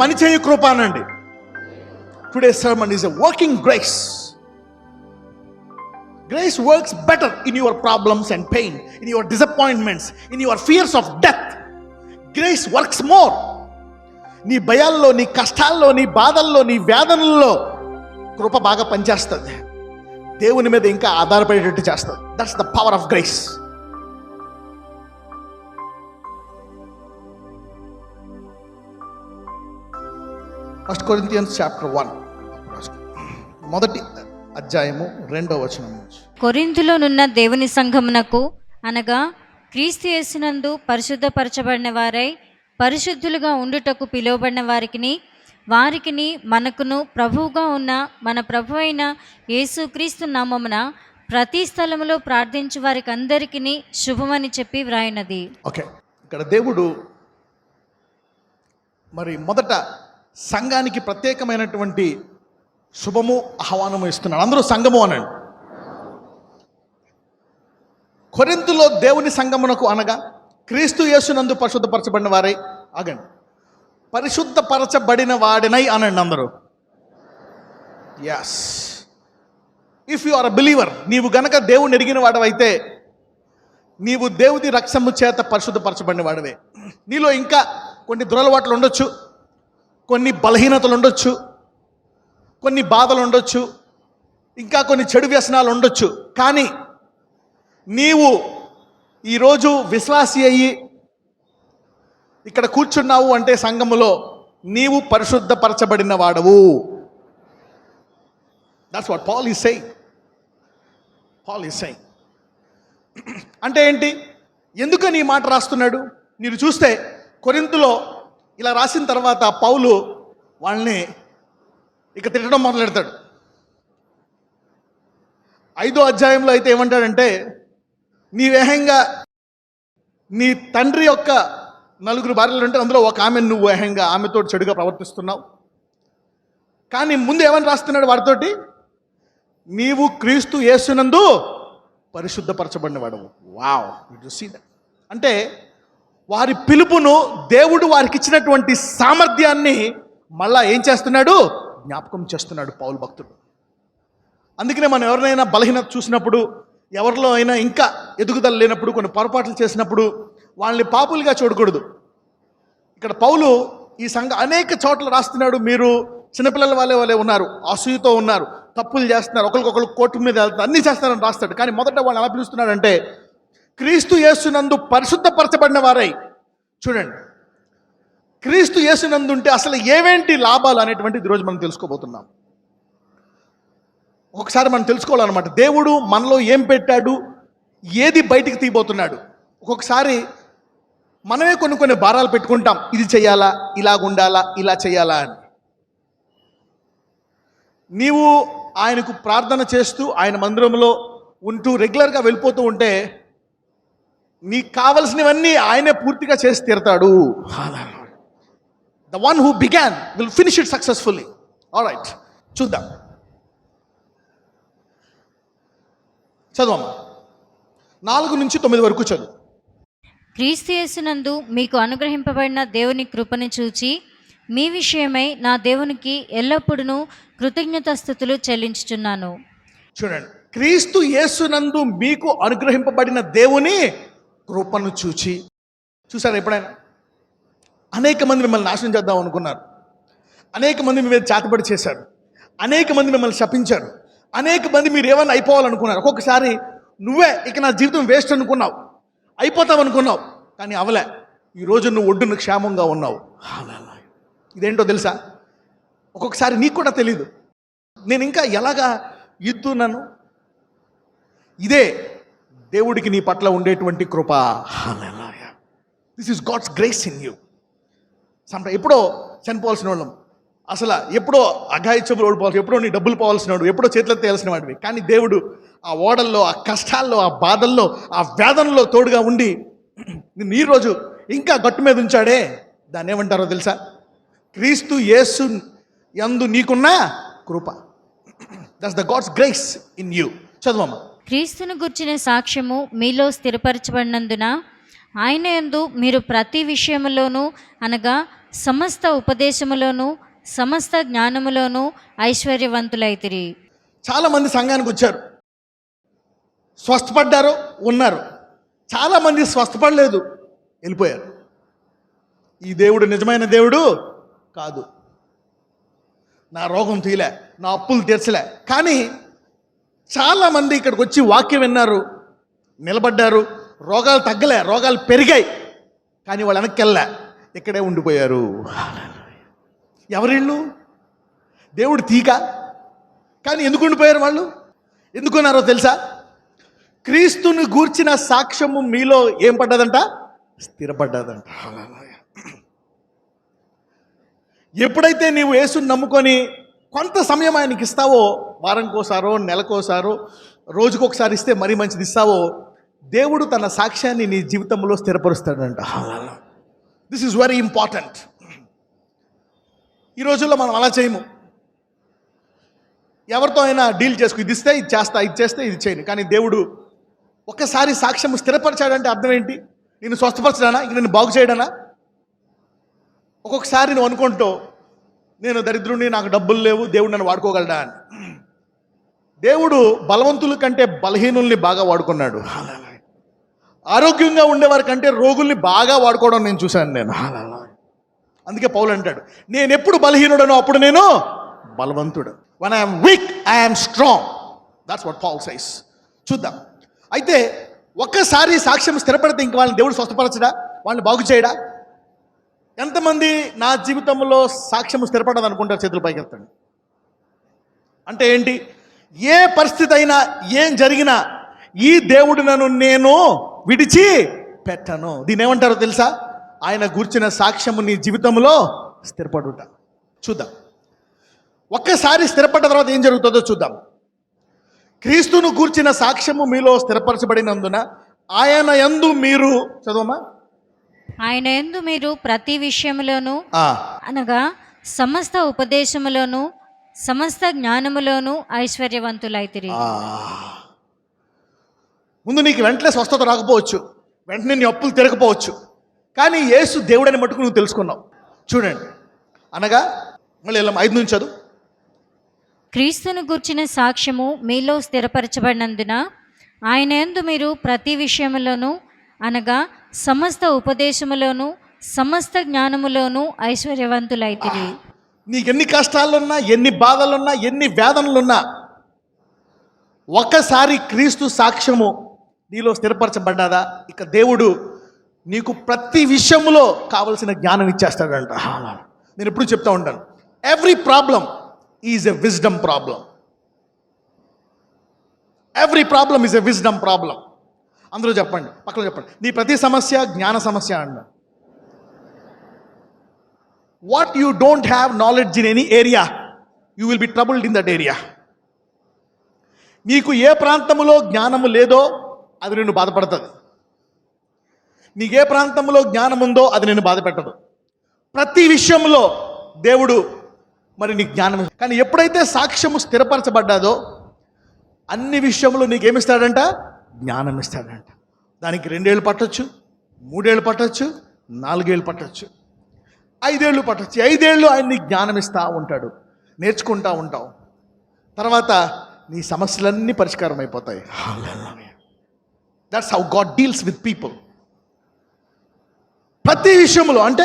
పనిచేయు కృప అనండి. Today sermon is a working grace. Grace works better in your problems and pain, in your disappointments, in your fears of death. Grace works more. నీ భయాల్లో, నీ కష్టాల్లో, నీ బాధల్లో, నీ వేదనల్లో కృప బాగా పనిచేస్తుంది. దేవుని మీద ఇంకా ఆధారపడేటట్టు చేస్తుంది. That's the power of grace. First Corinthians chapter 1 మొదటి అధ్యాయము 2వ వచనం నుంచి. కొరింథులోనున్న దేవుని సంఘమునకు అనగా క్రీస్తు యేసునందు పరిశుద్ధపరచబడిన వారై పరిశుద్ధులుగా ఉండుటకు పిలువబడిన వారికిని మనకును ప్రభువుగా ఉన్న మన ప్రభు అయిన యేసుక్రీస్తు నామమున ప్రతి స్థలములో ప్రార్థించు వారికి అందరికీ శుభమని చెప్పి వ్రాయినది. ఓకే, ఇక్కడ దేవుడు మరి మొదట సంఘానికి ప్రత్యేకమైనటువంటి శుభము ఆహ్వానము ఇస్తున్నాడు. అందరూ సంఘము అనండి. కొరింథులో దేవుని సంఘమునకు అనగా క్రీస్తు యేసునందు పరిశుద్ధపరచబడిన వారై, ఆగండి, పరిశుద్ధపరచబడిన వాడినై అనండి అందరూ. Yes, if you are a believer, నీవు గనక దేవుని ఎరిగిన వాడవైతే నీవు దేవుని రక్తము చేత పరిశుద్ధపరచబడిన వాడివే. నీలో ఇంకా కొన్ని దురలవాట్లు ఉండొచ్చు, కొన్ని బలహీనతలు ఉండొచ్చు, కొన్ని బాధలు ఉండొచ్చు, ఇంకా కొన్ని చెడు వ్యసనాలు ఉండొచ్చు. కానీ నీవు ఈరోజు విశ్వాసి అయ్యి ఇక్కడ కూర్చున్నావు అంటే సంఘములో నీవు పరిశుద్ధపరచబడిన వాడవు. That's what Paul is saying. అంటే ఏంటి? ఎందుకని ఈ మాట రాస్తున్నాడు? మీరు చూస్తే కొరింథులో ఇలా రాసిన తర్వాత పౌలు వాళ్ళని ఇక తిట్టడం మొదలెడతాడు. 5వ అధ్యాయంలో అయితే ఏమంటాడంటే, నీవేహంగా నీ తండ్రి యొక్క 4 భార్యలు ఉంటే అందులో ఒక ఆమె నువ్వు ఏహంగా ఆమెతో చెడుగా ప్రవర్తిస్తున్నావు. కానీ ముందు ఏమని రాస్తున్నాడు వారితోటి? నీవు క్రీస్తు యేసునందు పరిశుద్ధపరచబడిన వాడవు. Wow, you see that. అంటే వారి పిలుపును దేవుడు వారికి ఇచ్చినటువంటి సామర్థ్యాన్ని మళ్ళా ఏం చేస్తున్నాడు? జ్ఞాపకం చేస్తున్నాడు పౌలు భక్తుడు. అందుకనే మనం ఎవరినైనా బలహీనత చూసినప్పుడు, ఎవరిలో అయినా ఇంకా ఎదుగుదల లేనప్పుడు, కొన్ని పొరపాట్లు చేసినప్పుడు వాళ్ళని పాపులుగా చూడకూడదు. ఇక్కడ పౌలు ఈ అనేక చోట్ల రాస్తున్నాడు, మీరు చిన్నపిల్లల వాళ్ళే ఉన్నారు, అసూయతో ఉన్నారు, తప్పులు చేస్తున్నారు, ఒకరికొకరు కోర్టు మీద వెళ్తారు, అన్నీ చేస్తారని రాస్తాడు. కానీ మొదట వాళ్ళు ఎలా పిలుస్తున్నాడంటే క్రీస్తు యేసునందు పరిశుద్ధపరచబడిన వారై. చూడండి, క్రీస్తు యేసునందు ఉంటే అసలు ఏవేంటి లాభాలు అనేటువంటిది ఈరోజు మనం తెలుసుకోబోతున్నాం. ఒకసారి మనం తెలుసుకోవాలన్నమాట, దేవుడు మనలో ఏం పెట్టాడు, ఏది బయటికి తీయబోతున్నాడు. ఒక్కొక్కసారి మనమే కొన్ని భారాలు పెట్టుకుంటాం, ఇది చేయాలా, ఇలాగుండాలా, ఇలా చేయాలా అని. నీవు ఆయనకు ప్రార్థన చేస్తూ ఆయన మందిరంలో ఉంటూ రెగ్యులర్గా వెళ్ళిపోతూ ఉంటే నీకు కావలసినవన్నీ ఆయనే పూర్తిగా చేసి తీరతాడు. The one who began will finish it successfully. All right, చూద్దాం. చదవమ్మా, 4 నుంచి 9 వరకు చదువు. క్రీస్తు యేసునందు మీకు అనుగ్రహింపబడిన దేవుని కృపను చూచి మీ విషయమై నా దేవునికి ఎల్లప్పుడూ కృతజ్ఞతాస్తుతులు చెల్లించుచున్నాను. చూడండి, క్రీస్తు యేసునందు మీకు అనుగ్రహింపబడిన దేవుని కృపను చూసారు ఎప్పుడైనా? అనేక మంది మిమ్మల్ని నాశనం చేద్దాం అనుకున్నారు, అనేక మంది మీ మీద చేతబడి చేశారు, అనేక మంది మిమ్మల్ని శపించారు, అనేక మంది మీరు ఏమన్నా అయిపోవాలనుకున్నారు. ఒక్కొక్కసారి నువ్వే ఇక నా జీవితం వేస్ట్ అనుకున్నావు, అయిపోతావు అనుకున్నావు, కానీ అవలే. ఈరోజు నువ్వు ఒడ్డున క్షేమంగా ఉన్నావు. ఇదేంటో తెలుసా? ఒక్కొక్కసారి నీకు కూడా తెలీదు, నేను ఇంకా ఎలాగా ఇద్దున్నాను. ఇదే దేవుడికి నీ పట్ల ఉండేటువంటి కృప. This is God's grace in you. ఎప్పుడో చనిపోవాల్సిన వాళ్ళం, అసలు ఎప్పుడో అఘాయిత్యములు ఓడిపోవాల్సి, ఎప్పుడో నీ డబ్బులు పోవాల్సిన వాడు, ఎప్పుడో చేతులకు తేయాల్సిన వాడివి. కానీ దేవుడు ఆ ఓడల్లో, ఆ కష్టాల్లో, ఆ బాధల్లో, ఆ వేదనలో తోడుగా ఉండి నిన్ను ఈరోజు ఇంకా గట్టు మీద ఉంచాడే. దాన్ని ఏమంటారో తెలుసా? క్రీస్తు యేసు యందు నీకున్న కృప. That's the God's grace in you. చదవమ్మా. క్రీస్తును గుర్చిన సాక్ష్యము మీలో స్థిరపరచబడినందున ఆయన యందు మీరు ప్రతి విషయములోనూ అనగా సమస్త ఉపదేశములోను సమస్త జ్ఞానములోను ఐశ్వర్యవంతులైతిరి. చాలామంది సంఘానికి వచ్చారు, స్వస్థపడ్డారు, ఉన్నారు. చాలామంది స్వస్థపడలేదు, వెళ్ళిపోయారు. ఈ దేవుడు నిజమైన దేవుడు కాదు, నా రోగం తీయలే, నా అప్పులు తీర్చలే. కానీ చాలామంది ఇక్కడికి వచ్చి వాక్యం విన్నారు, నిలబడ్డారు, రోగాలు తగ్గలే, రోగాలు పెరిగాయి, కానీ వాళ్ళు వెనక్కి వెళ్ళా, ఇక్కడే ఉండిపోయారు. ఎవరిళ్ళు? దేవుడు తీక. కానీ ఎందుకు ఉండిపోయారు వాళ్ళు? ఎందుకున్నారో తెలుసా? క్రీస్తుని గూర్చిన సాక్ష్యము మీలో ఏం పడ్డదంట? స్థిరపడ్డదంట. ఎప్పుడైతే నీవు యేసుని నమ్ముకొని కొంత సమయం ఆయనకి ఇస్తావో, వారంకోసారో నెలకోసారో రోజుకొకసారి ఇస్తే మరీ మంచిది ఇస్తావో, దేవుడు తన సాక్ష్యాన్ని నీ జీవితంలో స్థిరపరుస్తాడంట. This is very important. ఈ రోజుల్లో మనం అలా చేయము. ఎవరితో అయినా డీల్ చేసుకు, ఇది ఇస్తే ఇది చేస్తా, ఇది చేస్తే ఇది చేయను. కానీ దేవుడు ఒక్కసారి సాక్ష్యం స్థిరపరిచాడంటే అర్థం ఏంటి? నేను స్వస్థపరచడానా, ఇంక నేను బాగు చేయడానా? ఒక్కొక్కసారి నువ్వు అనుకుంటూ, నేను దరిద్రుడిని, నాకు డబ్బులు లేవు, దేవుడు నన్ను వాడుకోగలడా అని. దేవుడు బలవంతుల కంటే బలహీనుల్ని బాగా వాడుకున్నాడు. ఆరోగ్యంగా ఉండేవారి కంటే రోగుల్ని బాగా వాడుకోవడం నేను చూశాను నేను. అందుకే పౌలు అంటాడు, నేను ఎప్పుడు బలహీనుడనో అప్పుడు నేను బలవంతుడు. when I am weak I am strong. that's what Paul says. చూద్దాం. అయితే ఒక్కసారి సాక్ష్యం స్థిరపడితే ఇంక వాళ్ళని దేవుడు స్వస్థపరచడా, వాళ్ళని బాగు చేయడా? ఎంతమంది నా జీవితంలో సాక్ష్యం స్థిరపడదు అనుకుంటారు? చేతులు పైకెత్తండి. అంటే ఏంటి? ఏ పరిస్థితి అయినా, ఏం జరిగినా ఈ దేవుడు నన్ను నేను విడిచి పెట్టను. దీని ఏమంటారో తెలుసా? ఆయన గూర్చిన సాక్ష్యము నీ జీవితంలో స్థిరపడుట. చూద్దాం. ఒక్కసారి స్థిరపడ్డ తర్వాత ఏం జరుగుతుందో చూద్దాం. క్రీస్తును గూర్చిన సాక్ష్యము మీలో స్థిరపరచబడినందున ఆయన యందు మీరు, చదవమా, ఆయన యందు మీరు ప్రతి విషయములోను అనగా సమస్త ఉపదేశములోను సమస్త జ్ఞానములోను ఐశ్వర్యవంతులైతిరి. ముందు నీకు వెంటనే స్వస్థత రాకపోవచ్చు, వెంటనే నీ అప్పులు తిరగపోవచ్చు, కానీ యేసు దేవుడని మట్టుకు నువ్వు తెలుసుకున్నావు. చూడండి, అనగా మళ్ళీ 5 నుంచి చదువు. క్రీస్తును గూర్చిన సాక్ష్యము మీలో స్థిరపరచబడినందున ఆయన యందు మీరు ప్రతి విషయములోను అనగా సమస్త ఉపదేశములోను సమస్త జ్ఞానములోను ఐశ్వర్యవంతులైతిరి. నీకు ఎన్ని కష్టాలున్నా, ఎన్ని బాధలున్నా, ఎన్ని వేదనలున్నా, ఒకసారి క్రీస్తు సాక్ష్యము నీలో స్థిరపరచబడ్డాదా, ఇక దేవుడు నీకు ప్రతి విషయంలో కావలసిన జ్ఞానం ఇచ్చేస్తాడంట. నేను ఎప్పుడు చెప్తా ఉంటాను, every problem is a wisdom problem. Every problem is a wisdom problem. అందరూ చెప్పండి, పక్కన చెప్పండి, నీ ప్రతి సమస్య జ్ఞాన సమస్య అన్న. What you don't have knowledge in any area, you will B troubled in that area. నీకు ఏ ప్రాంతంలో జ్ఞానము లేదో అది నిన్ను బాధపడుతుంది. నీకు ఏ ప్రాంతంలో జ్ఞానం ఉందో అది నిన్ను బాధ పెట్టదు. ప్రతి విషయంలో దేవుడు మరి నీకు జ్ఞానం. కానీ ఎప్పుడైతే సాక్ష్యము స్థిరపరచబడ్డాదో అన్ని విషయంలో నీకేమిస్తాడంట? జ్ఞానం ఇస్తాడంట. దానికి 2 ఏళ్ళు పట్టొచ్చు, 3 ఏళ్ళు పట్టొచ్చు, 4 ఏళ్ళు పట్టొచ్చు, 5 ఏళ్ళు పట్టొచ్చు. 5 ఏళ్ళు ఆయన నీకు జ్ఞానం ఇస్తూ ఉంటాడు, నేర్చుకుంటూ ఉంటావు. తర్వాత నీ సమస్యలన్నీ పరిష్కారం అయిపోతాయి. That's how God deals with people. ప్రతి విషయంలో, అంటే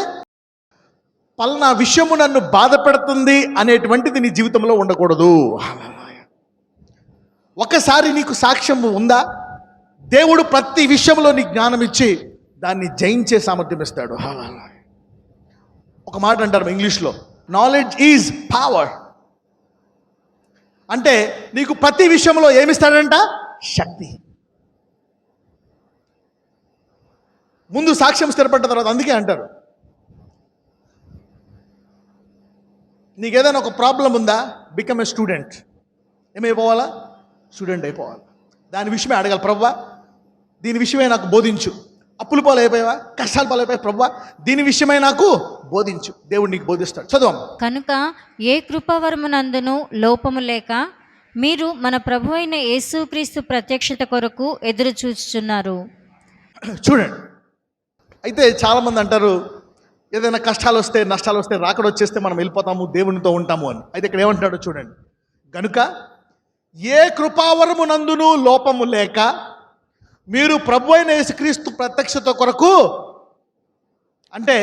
పలానా విషయము నన్ను బాధ పెడుతుంది అనేటువంటిది నీ జీవితంలో ఉండకూడదు. ఒకసారి నీకు సాక్ష్యం ఉందా, దేవుడు ప్రతి విషయంలో నీకు జ్ఞానం ఇచ్చి దాన్ని జయించే సామర్థ్యం ఇస్తాడు. ఒక మాట అంటారు ఇంగ్లీష్లో, నాలెడ్జ్ ఈజ్ పవర్. అంటే నీకు ప్రతి విషయంలో ఏమిస్తాడంట? శక్తి. ముందు సాక్ష్యం స్థిరపడ్డ తర్వాత, అందుకే అంటారు, నీకేదైనా ఒక ప్రాబ్లం ఉందా, బికమ్ ఏ స్టూడెంట్. ఏమైపోవాలా? స్టూడెంట్ అయిపోవాలి. దాని విషయమే అడగాలి, ప్రభువా దీని విషయమై నాకు బోధించు. అప్పులు పాలైపోయావా, కష్టాలు పాలైపోయావు, ప్రభువా దీని విషయమై నాకు బోధించు. దేవుడు నీకు బోధిస్తాడు. చదువు. కనుక ఏ కృపావరమునందును లోపము లేక మీరు మన ప్రభు అయిన యేసుక్రీస్తు ప్రత్యక్షత కొరకు ఎదురు చూచుచున్నారు. చూడండి, అయితే చాలామంది అంటారు, ఏదైనా కష్టాలు వస్తే నష్టాలు వస్తే రాకడ వచ్చేస్తే మనం వెళ్ళిపోతాము, దేవునితో ఉంటాము అని. అయితే ఇక్కడ ఏమంటాడో చూడండి. గనుక ఏ కృపావరము నందును లోపము లేక మీరు ప్రభు అయిన యేసుక్రీస్తు ప్రత్యక్షత కొరకు, అంటే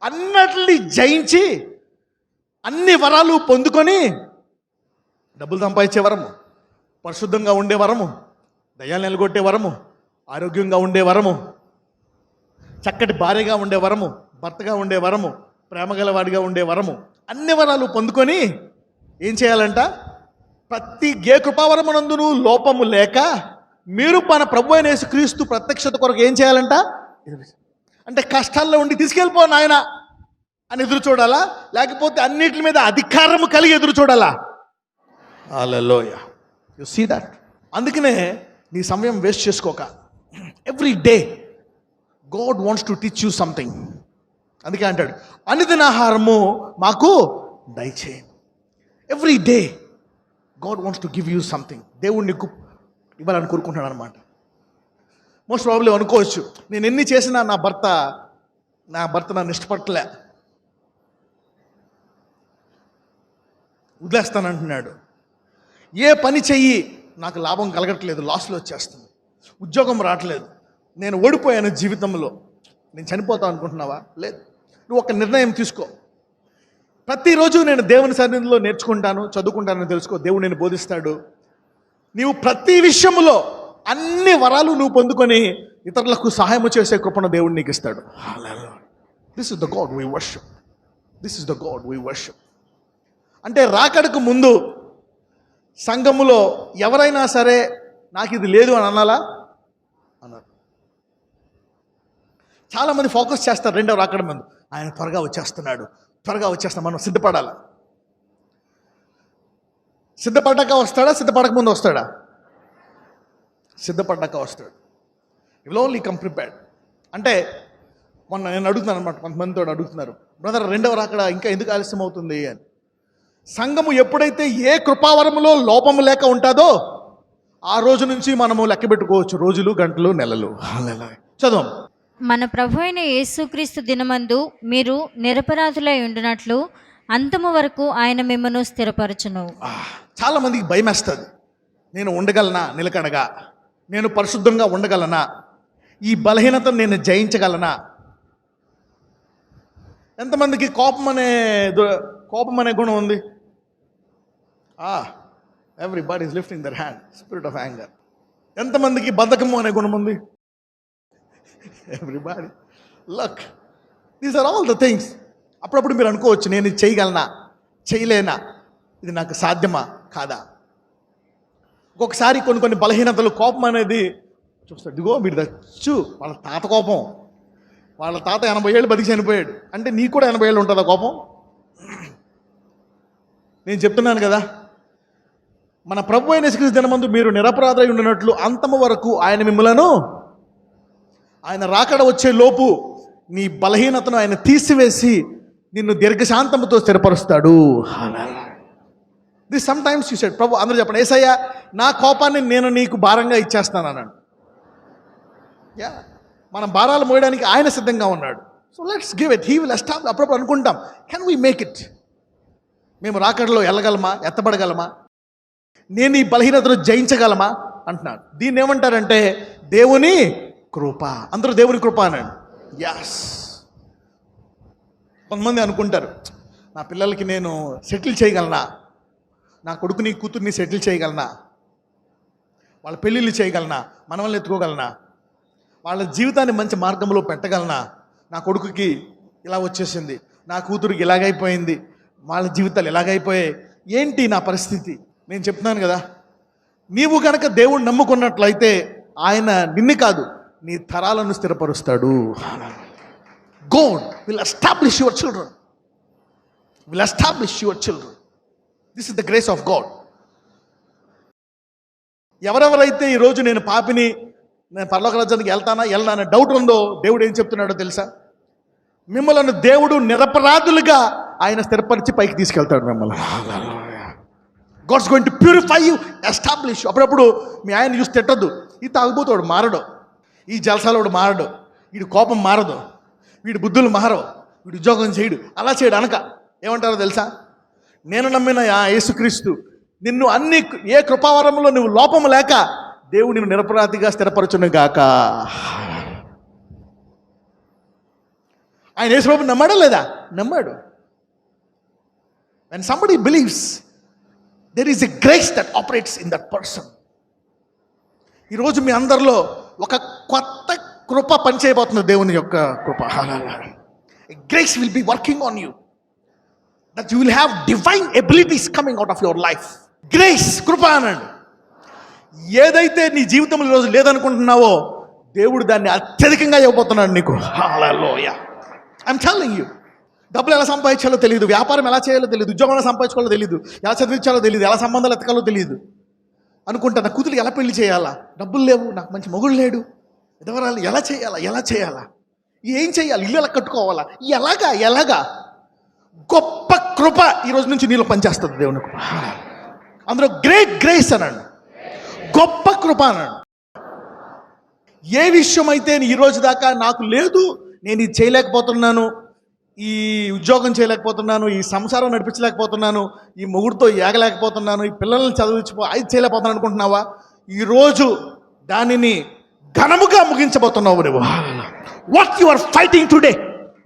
అన్నిటిని జయించి అన్ని వరాలు పొందుకొని, డబ్బులు సంపాదించే వరము, పరిశుద్ధంగా ఉండే వరము, దయ్యాలు నిలగొట్టే వరము, ఆరోగ్యంగా ఉండే వరము, చక్కటి భార్యగా ఉండే వరము, భర్తగా ఉండే వరము, ప్రేమగలవాడిగా ఉండే వరము, అన్ని వరాలు పొందుకొని ఏం చేయాలంట? ప్రతి ఏ కృపావరమునందును లోపము లేక మీరు మన ప్రభు అయిన యేసుక్రీస్తు ప్రత్యక్షత కొరకు ఏం చేయాలంట? అంటే కష్టాల్లో ఉండి తీసుకెళ్ళిపో నాయన అని ఎదురు చూడాలా, లేకపోతే అన్నిటి మీద అధికారము కలిగి ఎదురు చూడాలా? హల్లెలూయా. You see that. అందుకనే నీ సమయం వేస్ట్ చేసుకోక, every day God wants to teach you something. అందుకే అంటాడు, అనుదిన ఆహారము మాకు దయచేయండి. Every day God wants to give you something. దేవుడు నీకు ఇవ్వాలని కోరుకుంటున్నాడు అనమాట. మోస్ట్ ప్రాబ్లీ అనుకోవచ్చు, నేను ఎన్ని చేసినా నా భర్త నన్ను ఇష్టపడలే, వదిలేస్తానంటున్నాడు. ఏ పని చెయ్యి నాకు లాభం కలగట్లేదు, లాస్లో వచ్చేస్తుంది, ఉద్యోగం రావట్లేదు, నేను ఓడిపోయాను జీవితంలో, నేను చనిపోతాను అనుకుంటున్నావా? లేదు. నువ్వు ఒక నిర్ణయం తీసుకో. ప్రతిరోజు నేను దేవుని సన్నిధిలో నేర్చుకుంటాను, చదువుకుంటానని తెలుసుకో. దేవుడు నేను బోధిస్తాడు. నీవు ప్రతి విషయంలో అన్ని వరాలు నువ్వు పొందుకొని ఇతరులకు సహాయం చేసే కృపను దేవుడు నీకు ఇస్తాడు. This is the God we worship. This is the God we worship. అంటే రాకడకు ముందు సంఘములో ఎవరైనా సరే నాకు ఇది లేదు అని అనాలా? అన్నారు. చాలామంది ఫోకస్ చేస్తారు రెండవ రాకడ ముందు, ఆయన త్వరగా వచ్చేస్తున్నాడు, త్వరగా వచ్చేస్తాం, మనం సిద్ధపడాలి. సిద్ధపడ్డాక వస్తాడా? సిద్ధపడక ముందు వస్తాడా? సిద్ధపడ్డాక వస్తాడు. Will only come prepared. అంటే మొన్న నేను అడుగుతున్నాను అనమాట, కొంతమందితో అడుగుతున్నారు, బ్రదర్ రెండవ రాకడ ఇంకా ఎందుకు ఆలస్యం అవుతుంది అని. సంఘము ఎప్పుడైతే ఏ కృపావరములో లోపము లేక ఉంటుందో ఆ రోజు నుంచి మనము లెక్క పెట్టుకోవచ్చు, రోజులు, గంటలు, నెలలు. చదువు. మన ప్రభు అయిన యేసుక్రీస్తు దినమందు మీరు నిరపరాధులై ఉండినట్లు అంతము వరకు ఆయన మిమ్మను స్థిరపరచును. చాలా మందికి భయం వేస్తుంది, నేను ఉండగలనా నిలకడగా, నేను పరిశుద్ధంగా ఉండగలనా, ఈ బలహీనతను నేను జయించగలనా. ఎంతమందికి కోపం అనే గుణం ఉంది? Everybody is lifting their hand, spirit of anger. ఎంతమందికి బద్ధకము అనే గుణం ఉంది? Everybody. Look, these are all the things. అప్పుడప్పుడు మీరు అనుకోవచ్చు, నేను ఇది చేయగలనా, చేయలేనా, ఇది నాకు సాధ్యమా కాదా. ఒక్కొక్కసారి కొన్ని బలహీనతలు, కోపం అనేది చూస్తాడు. ఇదిగో మీరు దచ్చు వాళ్ళ తాత కోపం, వాళ్ళ తాత 80 ఏళ్ళు బతికి చనిపోయాడు అంటే నీకు కూడా 80 ఏళ్ళు ఉంటుందా కోపం? నేను చెప్తున్నాను కదా, మన ప్రభు అయిన యేసుక్రీస్తు దినమందు మీరు నిరపరాధులై ఉండినట్లు అంతము వరకు ఆయన మిమ్మలను, ఆయన రాకడ వచ్చే లోపు నీ బలహీనతను ఆయన తీసివేసి నిన్ను దీర్ఘశాంతముతో స్థిరపరుస్తాడు. This sometimes you said, ప్రభు అందరూ చెప్పండి, యేసయ్య నా కోపాన్ని నేను నీకు భారంగా ఇచ్చేస్తాను అన్నాడు. యా, మనం భారాలు మోయడానికి ఆయన సిద్ధంగా ఉన్నాడు. So let's give it, he will establish. అప్పుడప్పుడు అనుకుంటాం, కెన్ వీ మేక్ ఇట్? మేము రాకడలో వెళ్ళగలమా, ఎత్తబడగలమా, నేను ఈ బలహీనతను జయించగలమా అంటున్నాడు. దీన్ని ఏమంటారంటే దేవుని కృప. అందరూ దేవుని కృప అనండి. యాస్. కొంతమంది అనుకుంటారు, నా పిల్లలకి నేను సెటిల్ చేయగలనా, నా కొడుకుని కూతుర్ని సెటిల్ చేయగలనా, వాళ్ళ పెళ్ళిళ్ళు చేయగలనా, మనవల్ని ఎత్తుకోగలనా, వాళ్ళ జీవితాన్ని మంచి మార్గంలో పెట్టగలనా. నా కొడుకుకి ఇలా వచ్చేసింది, నా కూతురికి ఇలాగైపోయింది, వాళ్ళ జీవితాలు ఇలాగైపోయాయి, ఏంటి నా పరిస్థితి? నేను చెప్తున్నాను కదా, నీవు కనుక దేవుణ్ణి నమ్ముకున్నట్లయితే ఆయన నిన్ను కాదు నీ తరాలను స్థిరపరుస్తాడు. God will establish your children. Will establish your children. This is the grace of God. ఎవరెవరైతే ఈరోజు నేను పాపిని, నేను పరలోక రాజ్యానికి వెళ్ళనా అనే డౌట్ ఉందో, దేవుడు ఏం చెప్తున్నాడో తెలుసా? మిమ్మల్ని దేవుడు నిరపరాధులుగా ఆయన స్థిరపరిచి పైకి తీసుకెళ్తాడు మిమ్మల్ని. God's going to purify you, establish you. అప్పుడప్పుడు మీ ఆయన చూసి తిట్టద్దు, ఈ తాగుబోతాడు మారడు, ఈ జలసాలోడు మారడు, వీడి కోపం మారదు, వీడి బుద్ధులు మారవు, వీడు ఉద్యోగం చేయడు, అలా చేయడు అనక ఏమంటారో తెలుసా? నేను నమ్మిన ఆ యేసుక్రీస్తు నిన్ను అన్ని ఏ కృపావరంలో నువ్వు లోపము లేక దేవుడు నిన్ను నిరపరాధిగా స్థిరపరచును గాక. ఆయన యేసుప్రభుని నమ్మాడా లేదా? నమ్మాడు. When somebody believes, there is a grace that operates in that person. ఈరోజు మీ అందరిలో ఒక కొత్త కృప పనిచేయబోతుంది, దేవుని యొక్క కృప. Grace will be working on you, that you will have divine abilities coming out of your life. Grace, కృప అనండి. ఏదైతే నీ జీవితంలో ఈరోజు లేదనుకుంటున్నావో దేవుడు దాన్ని అత్యధికంగా ఇవ్వబోతున్నాడు నీకు. హల్లెలూయా. I'm telling you. డబ్బులు ఎలా సంపాదించాలో తెలియదు, వ్యాపారం ఎలా చేయాలో తెలియదు, ఉద్యోగం ఎలా సంపాదించుకోవాలో తెలియదు, ఎలా చదివించాలో తెలియదు, ఎలా సంబంధాలు ఎతకాలో తెలియదు. అనుకుంటా నా కూతురు ఎలా పెళ్లి చేయాలా, డబ్బులు లేవు, నాకు మంచి మొగుడు లేడు, ఎదవరాలు ఎలా చేయాలా, ఏం చేయాలి, ఇల్లు ఎలా కట్టుకోవాలా, ఎలాగా గొప్ప కృప ఈరోజు నుంచి నీలో పనిచేస్తుంది. దేవుని కృప అందులో గ్రేట్ గ్రేస్ అనండి, గొప్ప కృప అనండి. ఏ విషయం అయితే ఈరోజు దాకా నాకు లేదు, నేను ఇది చేయలేకపోతున్నాను, ఈ ఉద్యోగం చేయలేకపోతున్నాను, ఈ సంసారం నడిపించలేకపోతున్నాను, ఈ మొగుడితో ఏగలేకపోతున్నాను, ఈ పిల్లల్ని అది చేయలేకపోతున్నాను అనుకుంటున్నావా? ఈరోజు దానిని ఘనముగా ముగించబోతున్నావు నువ్వు. What you are fighting today,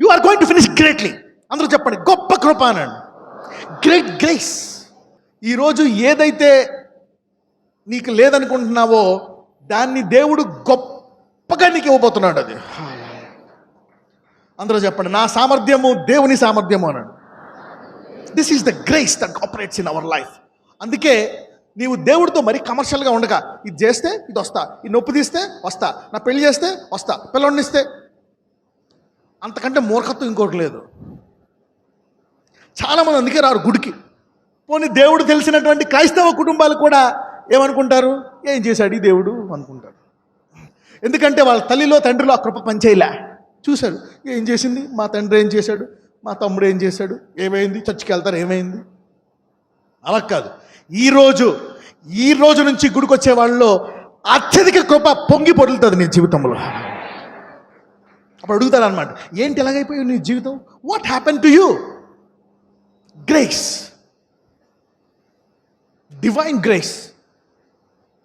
you are going to finish greatly. అందరూ చెప్పండి, గొప్ప కృప అనండి, గ్రేట్ గ్రేస్. ఈరోజు ఏదైతే నీకు లేదనుకుంటున్నావో దాన్ని దేవుడు గొప్పగా నీకు ఇవ్వబోతున్నాడు. అది అందరూ చెప్పండి, నా సామర్థ్యము దేవుని సామర్థ్యము అనండి. This is the grace that operates in our life. అందుకే నీవు దేవుడితో మరీ కమర్షియల్గా ఉండగా, ఇది చేస్తే ఇది వస్తా, ఈ నొప్పి తీస్తే వస్తా, నా పెళ్లి చేస్తే వస్తా, పిల్లల్ని ఇస్తే, అంతకంటే మూర్ఖత్వం ఇంకోటి లేదు. చాలామంది అందుకే రారు గుడికి. పోనీ దేవుడు తెలిసినటువంటి క్రైస్తవ కుటుంబాలు కూడా ఏమనుకుంటారు, ఏం చేశాడు ఈ దేవుడు అనుకుంటారు. ఎందుకంటే వాళ్ళ తల్లిలో తండ్రిలో ఆ కృప పనిచేయలే. చూశాడు, ఏం చేసింది మా తండ్రి, ఏం చేశాడు మా తమ్ముడు, ఏం చేశాడు, ఏమైంది, చర్చికి వెళ్తారు, ఏమైంది. అలా కాదు, ఈ రోజు నుంచి గుడికి వచ్చే వాళ్ళలో అత్యధిక కృప పొంగి పొరులుతుంది నీ జీవితంలో. అప్పుడు అడుగుతారు అనమాట, ఏంటి ఎలాగైపోయావు నీ జీవితం, what happen to you? Grace, divine grace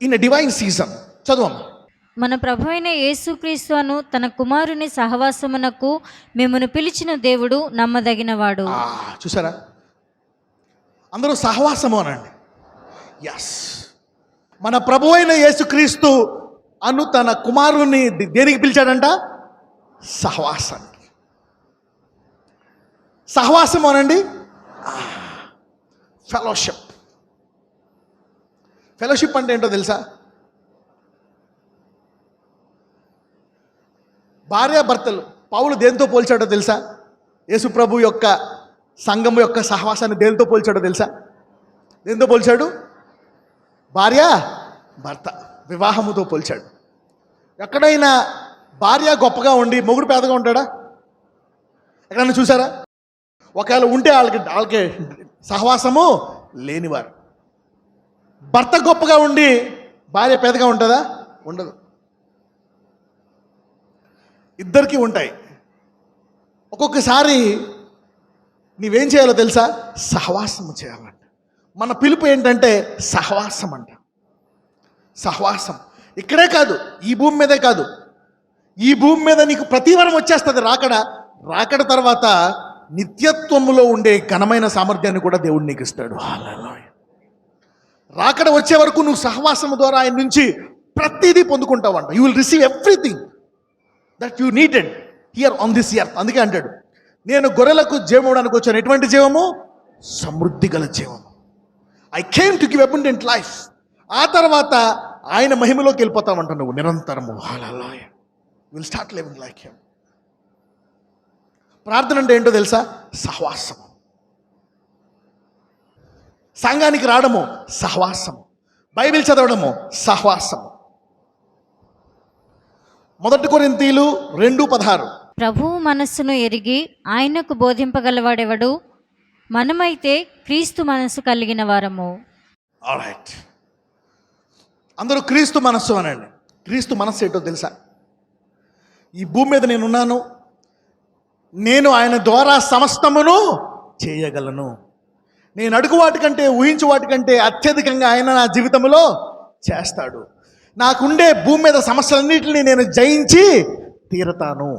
in a divine season. చదువమ్మా. మన ప్రభు అయిన యేసుక్రీస్తును తన కుమారుని సహవాసమునకు మిమ్మను పిలిచిన దేవుడు నమ్మదగినవాడు. చూసారా, అందరూ సహవాసము అనండి. ఎస్, మన ప్రభు అయిన యేసుక్రీస్తు అను తన కుమారుని దేనికి పిలిచాడంట? సహవాసానికి. సహవాసం అనండి, ఫెలోషిప్. ఫెలోషిప్ అంటే ఏంటో తెలుసా? భార్యాభర్తలు పౌలు దేంతో పోల్చాడో తెలుసా? యేసు ప్రభు యొక్క సంఘం యొక్క సహవాసాన్ని దేంతో పోల్చాడో తెలుసా? దేంతో పోల్చాడు? భార్య భర్త వివాహముతో పోల్చాడు. ఎక్కడైనా భార్య గొప్పగా ఉండి మొగుడు పేదగా ఉంటాడా? ఎక్కడైనా చూసారా? ఒకవేళ ఉంటే వాళ్ళకి సహవాసము లేనివారు. భర్త గొప్పగా ఉండి భార్య పేదగా ఉంటుందా? ఉండదు. ఇద్దరికీ ఉంటాయి. ఒక్కొక్కసారి నీవేం చేయాలో తెలుసా? సహవాసము చేయాలంట. మన పిలుపు ఏంటంటే సహవాసం అంట. సహవాసం ఇక్కడే కాదు, ఈ భూమి మీదే కాదు, ఈ భూమి మీద నీకు ప్రతివారం వచ్చేస్తుంది రాకడ తర్వాత నిత్యత్వములో ఉండే ఘనమైన సామర్థ్యాన్ని కూడా దేవుడు నీకు ఇస్తాడు. రాకడ వచ్చే వరకు నువ్వు సహవాసము ద్వారా ఆయన నుంచి ప్రతిదీ పొందుకుంటావంట. You will receive everything that you needed here on this earth. అందుకే అంటాడు, నేను గొర్రెలకు జీవం ఇవ్వడానికి వచ్చాను. ఎటువంటి జీవము? సమృద్ధి గల జీవము. I came to give abundant life. ఆ తర్వాత ఆయన మహిమలోకి వెళ్ళిపోతామంట నువ్వు నిరంతరము. Hallelujah. You will start living like him. ప్రార్థన అంటే ఏంటో తెలుసా? సహవాసము. సంఘానికి రావడము సహవాసము, బైబిల్ చదవడము సహవాసము. 1 కొరింథీయులు 2:16. ప్రభువు మనస్సును ఎరిగి ఆయనకు బోధింపగలవాడెవడు? మనమైతే క్రీస్తు మనస్సు కలిగిన వారము. ఆల్రైట్, అందరూ క్రీస్తు మనస్సు అనండి. క్రీస్తు మనస్సు ఏంటో తెలుసా? ఈ భూమి మీద నేనున్నాను, నేను ఆయన ద్వారా సమస్తమును చేయగలను. నేను అడుగు వాటికంటే, ఊహించు వాటికంటే అత్యధికంగా ఆయన నా జీవితంలో చేస్తాడు. నాకుండే భూమి మీద సమస్యలన్నింటినీ నేను జయించి తీరతాను.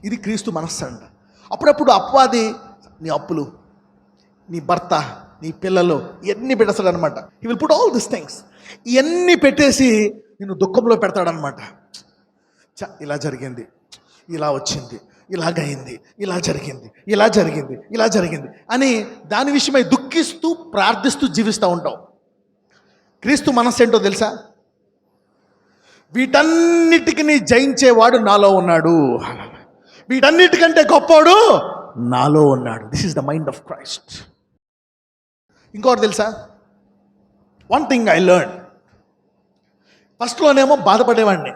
ఇది క్రీస్తు మనస్సు అంట. అప్పుడప్పుడు అపవాది నీ అప్పులు, నీ భర్త, నీ పిల్లలు ఇవన్నీ పెట్టేస్తాడు అనమాట. He will put all this things. ఇవన్నీ పెట్టేసి నిన్ను దుఃఖంలో పెడతాడనమాట. ఇలా జరిగింది, ఇలా వచ్చింది, ఇలాగైంది, ఇలా జరిగింది, ఇలా జరిగింది, ఇలా జరిగింది అని దాని విషయమై దుఃఖిస్తూ ప్రార్థిస్తూ జీవిస్తూ ఉంటావు. క్రీస్తు మనస్సు ఏంటో తెలుసా? వీటన్నిటికీ జయించేవాడు నాలో ఉన్నాడు, వీటన్నిటికంటే గొప్పవాడు నాలో ఉన్నాడు. This is the mind of Christ. ఇంకోటి తెలుసా? One thing I learn. ఫస్ట్లోనేమో బాధపడేవాడిని,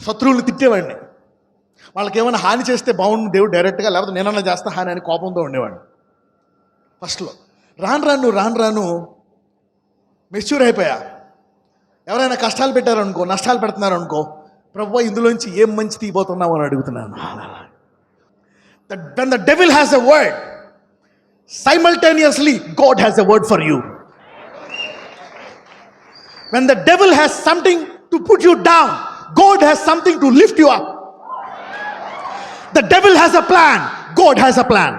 శత్రువులు తిట్టేవాడిని, వాళ్ళకి ఏమైనా హాని చేస్తే బాగుండు దేవుడు డైరెక్ట్గా, లేకపోతే నేనన్నా చేస్తా హాని అని కోపంతో ఉండేవాడిని ఫస్ట్లో. రాను రాను మెచ్యూర్ అయిపోయా. ఎవరైనా కష్టాలు పెట్టారనుకో, నష్టాలు పెడుతున్నారనుకో, ప్రభువా ఇందులోంచి ఏం మంచి తీయబోతున్నావు అని అడుగుతున్నాను. When the devil has a word, simultaneously God has a word for you. When the devil has something to put you down, God has something to lift you up. The devil has a plan, God has a plan.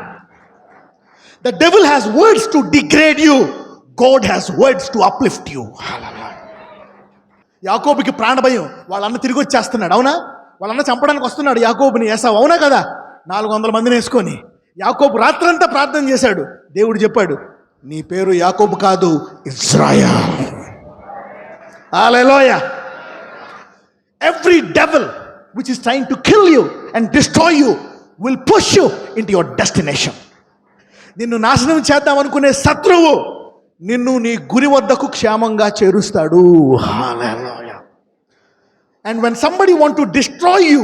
The devil has words to degrade you, God has words to uplift you. యాకోబుకి ప్రాణభయం, వాళ్ళన్న తిరిగి వచ్చేస్తున్నాడు, అవునా? వాళ్ళన్న చంపడానికి వస్తున్నాడు యాకోబుని ఏసావు, అవునా కదా? 400 మందిని వేసుకొని యాకోబు రాత్రంతా ప్రార్థన చేశాడు. దేవుడు చెప్పాడు, నీ పేరు యాకోబు కాదు, Israel. Hallelujah. Every devil which is trying to kill you and destroy you will push you into your destination. నిన్ను నాశనం చేద్దాం అనుకునే శత్రువు నిన్ను నీ గురి వద్దకు క్షేమంగా చేరుస్తాడు. హల్లెలూయా. And when somebody want to destroy you,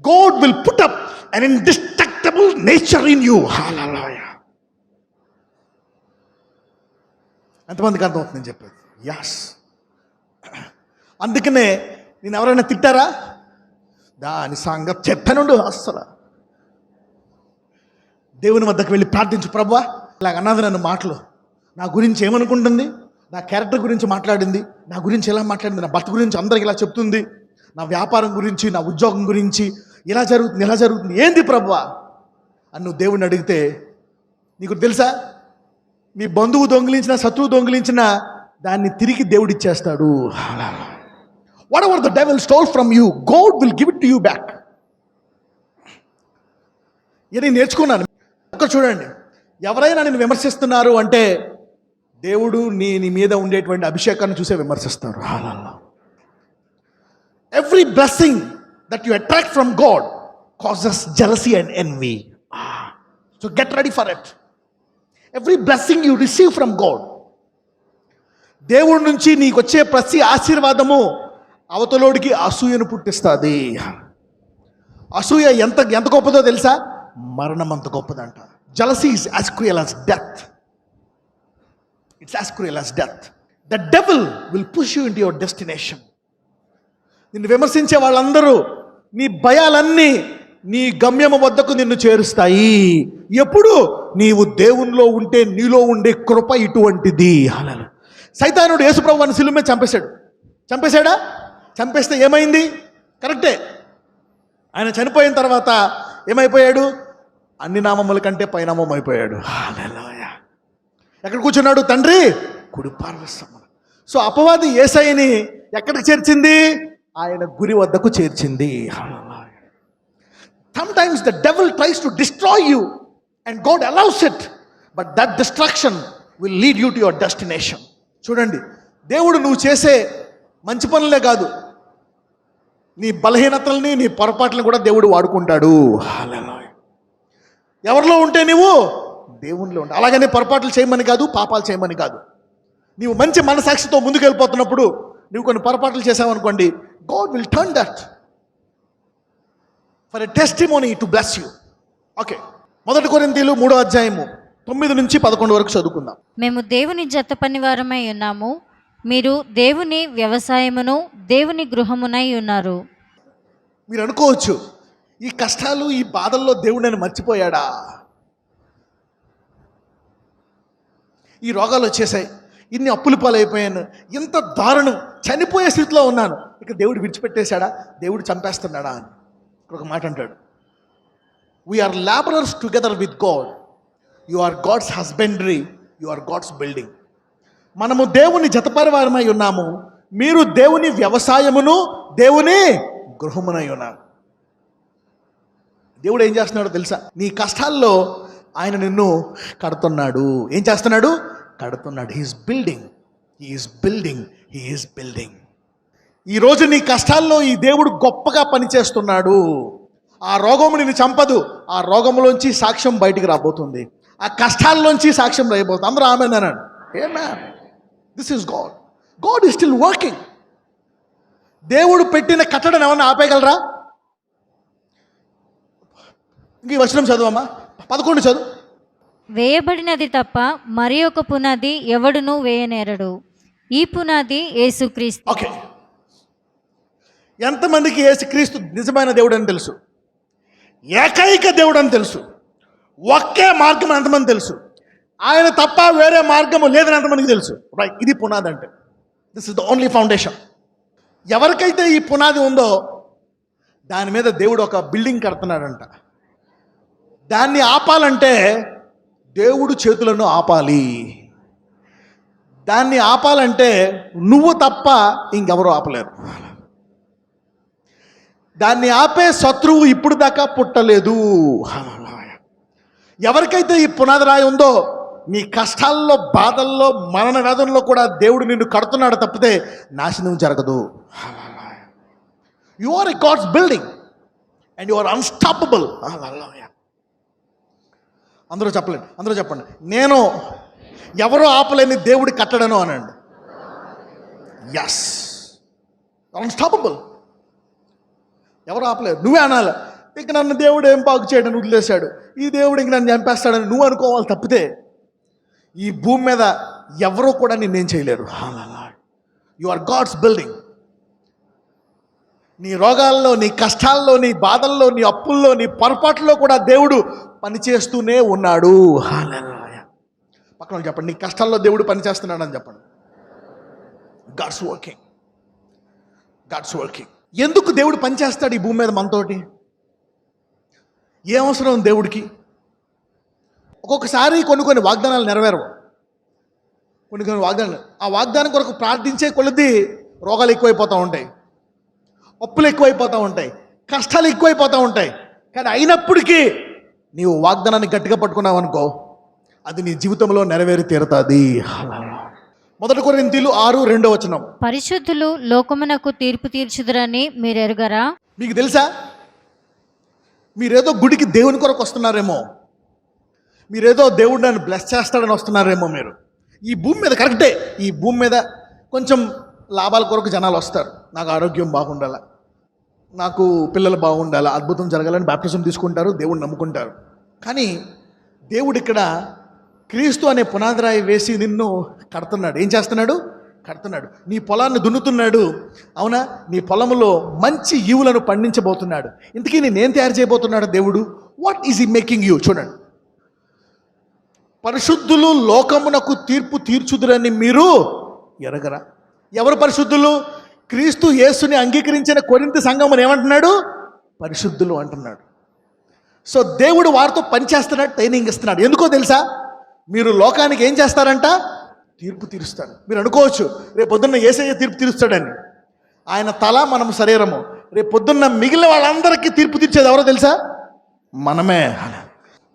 God will put up an indestructible nature in you. Hallelujah. ఎంతమందికి అర్థమవుతుంది నేను చెప్పేది? యాస్. అందుకనే నేను ఎవరైనా తిట్టారా, దాని సంగతి చెప్పనుండు. అస్సలు దేవుని వద్దకు వెళ్ళి ప్రార్థించు, ప్రభువా ఇలాగ అన్నది నన్ను మాటలు, నా గురించి ఏమనుకుంటుంది, నా క్యారెక్టర్ గురించి మాట్లాడింది, నా గురించి ఎలా మాట్లాడింది, నా భర్త గురించి అందరికి ఇలా చెప్తుంది, నా వ్యాపారం గురించి, నా ఉద్యోగం గురించి ఇలా జరుగుతుంది, ఏంది ప్రభువా అని నువ్వు దేవుడిని అడిగితే, నీకు తెలుసా నీ బంధువు దొంగిలించిన, శత్రువు దొంగిలించిన దాన్ని తిరిగి దేవుడు ఇచ్చేస్తాడు. Whatever the devil stole from you, God will give it to you back. ఇది నేర్చుకున్నాను. ఒక్క చూడండి, ఎవరైనా నేను విమర్శిస్తున్నారు అంటే దేవుడు నీ మీద ఉండేటువంటి అభిషేకాన్ని చూసే విమర్శిస్తారు. Every blessing that you attract from God causes jealousy and envy. So get ready for it. Every blessing you receive from God, దేవుడి నుంచి నీకు వచ్చే ప్రతి ఆశీర్వాదము అవతలోడికి అసూయను పుట్టిస్తుంది. అసూయ ఎంత గొప్పదో తెలుసా? మరణం అంత గొప్పదంట. Jealousy is as cruel as death. It's as cruel as death. The devil will push you into your destination. నిన్ను విమర్శించే వాళ్ళందరూ నీ భయాలన్నీ నీ గమ్యము వద్దకు నిన్ను చేరుస్తాయి. ఎప్పుడు? నీవు దేవునిలో ఉంటే నీలో ఉండే కృప ఇటువంటిది. హల్లెలూయా. సైతానుడు యేసుప్రభువుని శిలువ మీద చంపేశాడా? చంపేస్తే ఏమైంది? కరెక్టే. ఆయన చనిపోయిన తర్వాత ఏమైపోయాడు? అన్ని నామముల కంటే పైనామం అయిపోయాడు. హల్లెలూయా. ఎక్కడ కూర్చున్నాడు? తండ్రి కుడి పార్శ్వమున. సో అపవాది యేసయ్యని ఎక్కడికి చేర్చింది? ఆయన గురి వద్దకు చేర్చింది. Sometimes the devil tries to destroy you and God allows it, but that destruction will lead you to your destination. చూడండి, దేవుడు నువ్వు చేసే మంచి పనులే కాదు, నీ బలహీనతల్ని, నీ పొరపాట్లను కూడా దేవుడు వాడుకుంటాడు. హల్లెలూయా. ఎవరిలో ఉంటే నువ్వు దేవునిలో ఉంటే. అలాగనే పొరపాట్లు చేయమని కాదు, పాపాలు చేయమని కాదు. నీవు మంచి మనసాక్షితో ముందుకు వెళ్ళిపోతున్నప్పుడు నువ్వు కొన్ని పొరపాట్లు చేసావనుకోండి, God will turn that for a testimony to bless you. Okay, 1 కొరింథీయులు 3వ అధ్యాయము 9 నుంచి 11 వరకు చదువుకుందాం. మేము దేవుని జత పనివారమై ఉన్నాము, మీరు దేవుని వ్యవసాయమును దేవుని గృహమునై ఉన్నారు. మీరు అనుకోవచ్చు, ఈ కష్టాలు, ఈ బాధల్లో దేవుడు నన్ను మర్చిపోయాడా? ఈ రోగాలు వచ్చేసాయి, ఇన్ని అప్పుల పాలైపోయాను, ఇంత దారుణం, చనిపోయే స్థితిలో ఉన్నాను, ఇక దేవుడు విడిచిపెట్టేశాడా, దేవుడు చంపేస్తున్నాడా అని ఒక మాట అంటాడు. We are labourers together with God, you are God's husbandry, you are God's building. మనము దేవుని జతపరివారమై ఉన్నాము, మీరు దేవుని వ్యవసాయమును దేవుని గృహమునై ఉన్నారు. దేవుడు ఏం చేస్తున్నాడో తెలుసా? నీ కష్టాల్లో ఆయన నిన్ను కడుతున్నాడు. ఏం చేస్తున్నాడు? కడుతున్నాడు. He is building, he is building, he is building. ఈరోజు నీ కష్టాల్లో ఈ దేవుడు గొప్పగా పనిచేస్తున్నాడు. ఆ రోగము నిన్ను చంపదు, ఆ రోగంలోంచి సాక్ష్యం బయటికి రాబోతుంది, ఆ కష్టాల్లోంచి సాక్ష్యం రాబోతుంది. అందరూ ఆమేన్ అనండి. Amen. This is God. God is still working. దేవుడు పెట్టిన కట్టడను ఏమన్నా ఆపేయగలరా? ఇంక ఈ వచనం చదువమ్మా, 11 చదువు. వేయబడినది తప్ప మరి ఒక పునాది ఎవడునూ వేయనేరడు, ఈ పునాది యేసుక్రీస్తు. ఓకే, ఎంతమందికి యేసుక్రీస్తు నిజమైన దేవుడు అని తెలుసు? ఏకైక దేవుడు అని తెలుసు. ఒకే మార్గం ఎంతమంది తెలుసు? ఆయన తప్ప వేరే మార్గము లేదని ఎంతమందికి తెలుసు? రైట్, ఇది పునాది అంటే. This is the only foundation. ఎవరికైతే ఈ పునాది ఉందో దాని మీద దేవుడు ఒక బిల్డింగ్ కడుతున్నాడంట. దాన్ని ఆపాలంటే దేవుడు చేతులను ఆపాలి. దాన్ని ఆపాలంటే నువ్వు తప్ప ఇంకెవరూ ఆపలేరు. దాన్ని ఆపే శత్రువు ఇప్పుడు దాకా పుట్టలేదు. ఎవరికైతే ఈ పునాది రాయి ఉందో నీ కష్టాల్లో, బాధల్లో, మరణ వేదనలో కూడా దేవుడు నిన్ను కడుతున్నాడు తప్పితే నాశనం జరగదు. You are a God's building and you are unstoppable. అందరూ చెప్పలేండి, అందరూ చెప్పండి, నేను ఎవరో ఆపలేని దేవుడి కట్టడను అనండి. Yes, unstoppable. ఎవరు ఆపలేరు. నువ్వే అనాలి, ఇంక నన్ను దేవుడు ఏం బాగు చేయడని వదిలేశాడు, ఈ దేవుడు ఇంక నన్ను చంపేస్తాడని నువ్వు అనుకోవాలి తప్పితే ఈ భూమి మీద ఎవరూ కూడా నిన్నేం చేయలేరు. You are God's building. నీ రోగాల్లో, నీ కష్టాల్లో, నీ బాధల్లో, నీ అప్పుల్లో, నీ పొరపాట్లో కూడా దేవుడు పనిచేస్తూనే ఉన్నాడు. పక్కన చెప్పండి, నీ కష్టాల్లో దేవుడు పనిచేస్తున్నాడు అని చెప్పండి. God's working, God's working. ఎందుకు దేవుడు పనిచేస్తాడు ఈ భూమి మీద మనతోటి? ఏ అవసరం దేవుడికి? ఒక్కొక్కసారి కొన్ని వాగ్దానాలు నెరవేరవు. కొన్ని వాగ్దానాలు, ఆ వాగ్దానం కొరకు ప్రార్థించే కొలది రోగాలు ఎక్కువైపోతూ ఉంటాయి, అప్పులు ఎక్కువైపోతూ ఉంటాయి, కష్టాలు ఎక్కువైపోతూ ఉంటాయి. కానీ అయినప్పటికీ నీవు వాగ్దానాన్ని గట్టిగా పట్టుకున్నావు అనుకో, అది నీ జీవితంలో నెరవేరి తీరుతుంది. 1 కొరింథీయులు 6:2 పరిశుద్ధులు లోకమునకు తీర్పు తీర్చుదురని మీరు ఎరుగరా? మీకు తెలుసా? మీరేదో గుడికి దేవుని కొరకు వస్తున్నారేమో, మీరేదో దేవుడు నన్ను బ్లెస్ చేస్తాడని వస్తున్నారేమో. మీరు ఈ భూమి మీద కరెక్టే, ఈ భూమి మీద కొంచెం లాభాల కొరకు జనాలు వస్తారు. నాకు ఆరోగ్యం బాగుండాలా, నాకు పిల్లలు బాగుండాలా, అద్భుతం జరగాలని బాప్టిజం తీసుకుంటారు, దేవుడిని నమ్ముకుంటారు. కానీ దేవుడు ఇక్కడ క్రీస్తు అనే పునాదిరాయి వేసి నిన్ను కడుతున్నాడు. ఏం చేస్తున్నాడు? కడుతున్నాడు. నీ పొలాన్ని దున్నుతున్నాడు, అవునా? నీ పొలంలో మంచి ఈవులను పండించబోతున్నాడు. ఇంతకీ నేనేం తయారు చేయబోతున్నాడు దేవుడు? What is he making you? చూడండి, పరిశుద్ధులు లోకమునకు తీర్పు తీర్చుదురని మీరు ఎరగరా? ఎవరు పరిశుద్ధులు? క్రీస్తు యేసుని అంగీకరించిన కొరింథీ సంఘమును ఏమంటున్నాడు? పరిశుద్ధులు అంటున్నాడు. సో దేవుడు వారితో పనిచేస్తున్నాడు, ట్రైనింగ్ ఇస్తున్నాడు. ఎందుకో తెలుసా? మీరు లోకానికి ఏం చేస్తారంట? తీర్పు తీరుస్తారు. మీరు అనుకోవచ్చు రేపు పొద్దున్న యేసయ్య తీర్పు తీరుస్తాడని. ఆయన తల, మనం శరీరము. రేపు పొద్దున్న మిగిలిన వాళ్ళందరికీ తీర్పు తీర్చేది ఎవరో తెలుసా? మనమే.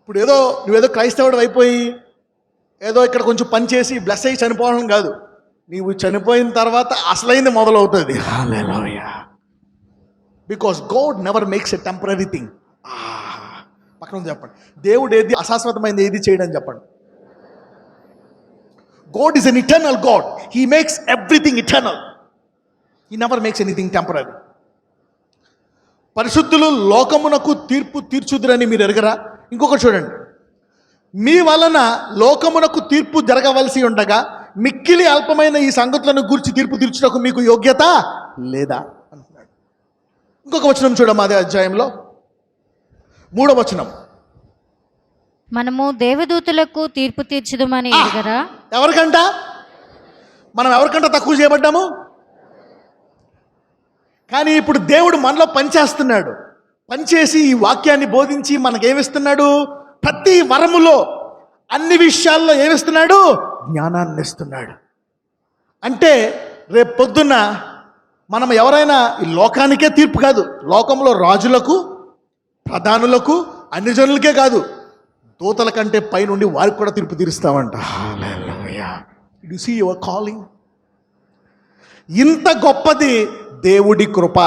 ఇప్పుడు నువ్వేదో క్రైస్తవుడు అయిపోయి ఏదో ఇక్కడ కొంచెం పని చేసి బ్లెస్ అయ్యి చనిపోవడం కాదు. నీవు చనిపోయిన తర్వాత అసలైంది మొదలవుతుంది. Because God never makes a temporary thing. పక్కన చెప్పండి, దేవుడు ఏది అశాశ్వతమైనది ఏది చేయడం చెప్పండి. God is an eternal God. He makes everything eternal. He never makes anything temporary. పరిశుద్ధులు లోకమునకు తీర్పు తీర్చుదురని మీరు ఎరగరా? ఇంకొకటి చూడండి, మీ వలన లోకమునకు తీర్పు జరగవలసి ఉండగా మిక్కిలి అల్పమైన ఈ సంగతులను గురించి తీర్పు తీర్చుటకు మీకు యోగ్యత లేదా అంటున్నాడు. ఇంకొక వచనం చూడమ్మా, అదే అధ్యాయంలో 3వ వచనం. మనము దేవదూతలకు తీర్పు తీర్చుదుమని ఎరుగరా? ఎవరికంట? మనం ఎవరికంట తక్కువ చేయబడ్డాము? కానీ ఇప్పుడు దేవుడు మనలో పనిచేస్తున్నాడు. పనిచేసి ఈ వాక్యాన్ని బోధించి మనకేమిస్తున్నాడు? ప్రతి వరములో, అన్ని విషయాల్లో ఏమిస్తున్నాడు? జ్ఞానాన్ని ఇస్తున్నాడు. అంటే రేపు పొద్దున్న మనం ఎవరైనా ఈ లోకానికే తీర్పు కాదు, లోకంలో రాజులకు, ప్రధానులకు, అన్ని జనులకే కాదు, దూతల కంటే పైనుండి వారికి కూడా తీర్పు తీరుస్తామంట. Hallelujah. You see your calling. ఇంత గొప్పది దేవుడి కృప.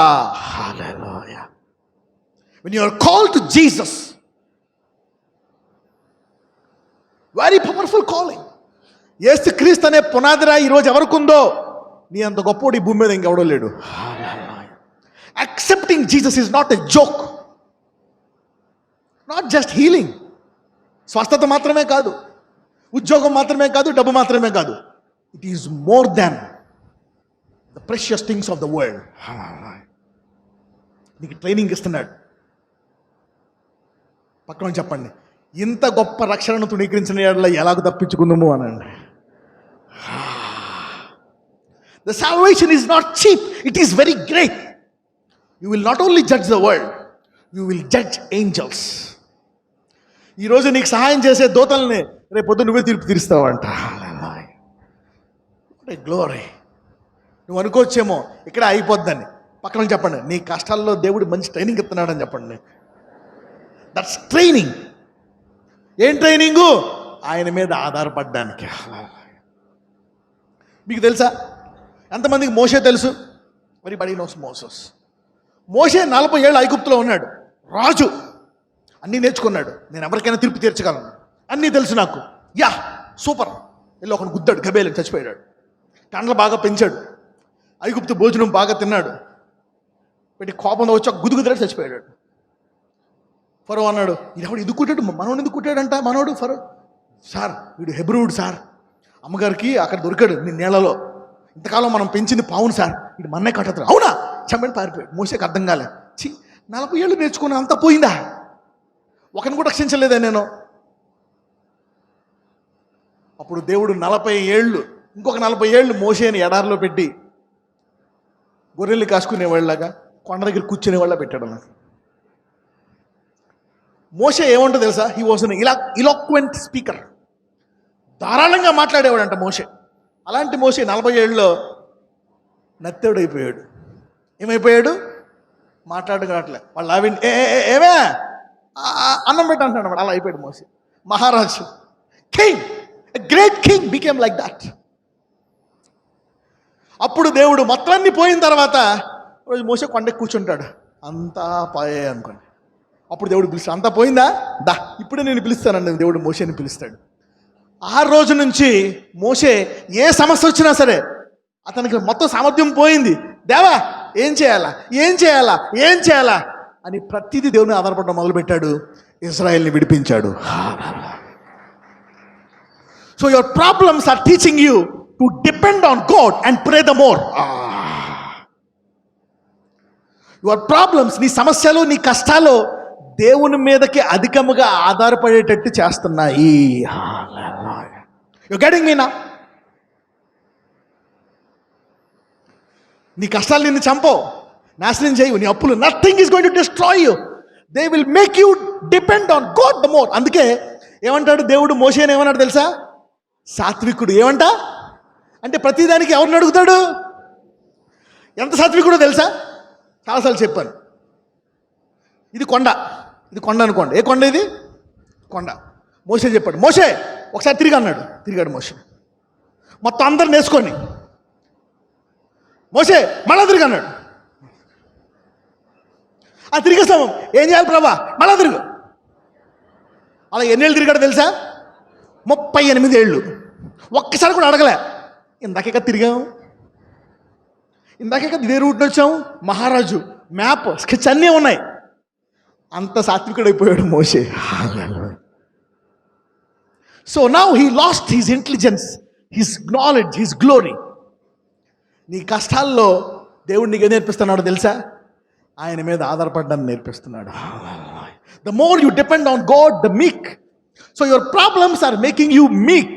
హల్లెలూయా. when you are called to Jesus, very powerful calling. యేసుక్రీస్తు అనే పునాదిరా ఈరోజు ఎవరికుందో, నీ అంత గొప్పోడు ఈ భూమి మీద ఇంకెవడో లేడు. Accepting Jesus is not a joke. Not just healing, స్వస్థత మాత్రమే కాదు, ఉద్యోగం మాత్రమే కాదు, డబ్బు మాత్రమే కాదు. It is more than the precious things of the world. నీకు ట్రైనింగ్ ఇస్తున్నాడు. పక్కన చెప్పండి, ఇంత గొప్ప రక్షణను తృణీకరించిన యెడల ఎలాగ తప్పించుకుందాము అనండి. The salvation is not cheap, it is very great. You will not only judge the world, you will judge angels. ఈరోజు నీకు సహాయం చేసే దూతల్ని రేపు పొద్దు నువ్వే తీర్పు తీరుస్తావంట. గ్లోరీ. నువ్వు అనుకోవచ్చేమో ఇక్కడ అయిపోద్దని. పక్కన చెప్పండి, నీ కష్టాల్లో దేవుడు మంచి ట్రైనింగ్ ఇస్తున్నాడని చెప్పండి. That's training. ఏం ట్రైనింగు? ఆయన మీద ఆధారపడడానికి. మీకు తెలుసా ఎంతమందికి మోషే తెలుసు? Everybody nose Moses. మోషే 40 ఏళ్ళు ఐగుప్తులో ఉన్నాడు, రాజు, అన్నీ నేర్చుకున్నాడు. నేను ఎవరికైనా తీర్పు తీర్చగలను, అన్నీ తెలుసు నాకు. Yeah super. వెళ్ళి ఒకడు గుద్దాడు, గబేలు చచ్చిపోయాడు. కండ్లు బాగా పెంచాడు, ఐగుప్తు భోజనం బాగా తిన్నాడు. పెట్టి కోపంలో వచ్చి ఒక గుద్దుగుద్దాడు, చచ్చిపోయాడు. ఫరో అన్నాడు, ఇది ఎదుక్కుంటాడు, మనోడు ఎందుకు కుట్టాడంట? మనోడు ఫరో, సార్ వీడు హెబ్రూడ్ సార్, అమ్మగారికి అక్కడ దొరికాడు నీ నీళ్ళలో, ఇంతకాలం మనం పెంచింది పావును సార్, ఇది మన్నే కట్టదు. అవునా? చంపని పారిపోయాడు. మోసేకి అర్థం కాలే. 40 ఏళ్ళు నేర్చుకున్నా, అంతా పోయిందా? ఒకరిని కూడా రక్షించలేదా నేను? అప్పుడు దేవుడు 40 ఏళ్ళు, ఇంకొక 40 ఏళ్ళు మోసేని ఎడారిలో పెట్టి గొర్రెలు కాసుకునేవాళ్ళగా కొండ దగ్గర కూర్చునేవాళ్ళ పెట్టాడు నాకు. మోషే ఏమంటో తెలుసా? He was an eloquent speaker. ధారాళంగా మాట్లాడేవాడంట మోషే. అలాంటి మోషే 40 ఏళ్ళలో నత్తెవుడైపోయాడు. ఏమైపోయాడు? మాట్లాడగలట్లే. వాళ్ళు అవి ఏమే అన్నం పెట్టి అంటున్నాడు. అలా అయిపోయాడు మోషే. మహారాజు, king, great king became like that. అప్పుడు దేవుడు మొత్తాన్ని పోయిన తర్వాత రోజు మోషే కొండకి కూర్చుంటాడు, అంతా పోయే అనుకోండి. అప్పుడు దేవుడు పిలుస్తాడు, అంతా పోయిందా, దా ఇప్పుడే నేను పిలుస్తానండి. దేవుడు మోషేని పిలుస్తాడు. ఆ రోజు నుంచి మోషే ఏ సమస్య వచ్చినా సరే అతనికి మొత్తం సామర్థ్యం పోయింది. దేవా ఏం చేయాలా, ఏం చేయాలా, ఏం చేయాలా అని ప్రతిదీ దేవుని ఆధారపడడం మొదలుపెట్టాడు. ఇజ్రాయెల్ని విడిపించాడు. So your problems are teaching you to depend on God and pray the more. Your problems, నీ సమస్యలు, నీ కష్టాలు దేవుని మీదకి అధికముగా ఆధారపడేటట్టు చేస్తున్నాయి. యు గెటింగ్ మీ నా? నీ కష్టాలు నిన్ను చంపో, నాశనం చేయవు. నీ అప్పులు, nothing is going to destroy you. They will make you depend on God the more. అందుకే ఏమంటాడు దేవుడు మోషేని? ఏమన్నాడు తెలుసా? సాత్వికుడు. ఏమంట అంటే ప్రతిదానికి ఎవరిని అడుగుతాడు? ఎంత సాత్వికుడో తెలుసా? చాలాసార్లు చెప్పాను. ఇది కొండ, ఇది కొండ అనుకోండి. ఏ కొండ ఇది? కొండ. మోషే చెప్పాడు, మోషే ఒకసారి తిరిగి అన్నాడు. తిరిగాడు మోషే. మొత్తం అందరిని వేసుకొని మోషే మళ్ళా తిరిగి అన్నాడు. ఆ తిరిగేస్తాము, ఏం చేయాలి ప్రభా? మళ్ళా తిరుగు. అలా ఎన్నేళ్ళు తిరిగాడు తెలుసా? 38 ఏళ్ళు. ఒక్కసారి కూడా అడగలే, ఇందాకే తిరిగాము, ఇందాకే ఇదే రూట్ వచ్చాము. మహారాజు మ్యాప్, స్కెచ్ అన్నీ ఉన్నాయి. అంత సాత్వికుడైపోయాడు మోషే. So now he lost his intelligence, his knowledge, his glory. నీ కష్టాల్లో దేవుడు నీకు ఏం నేర్పిస్తున్నాడో తెలుసా? ఆయన మీద ఆధారపడడానికి నేర్పిస్తున్నాడు. The more you depend on God, the meek. So your problems are making you meek.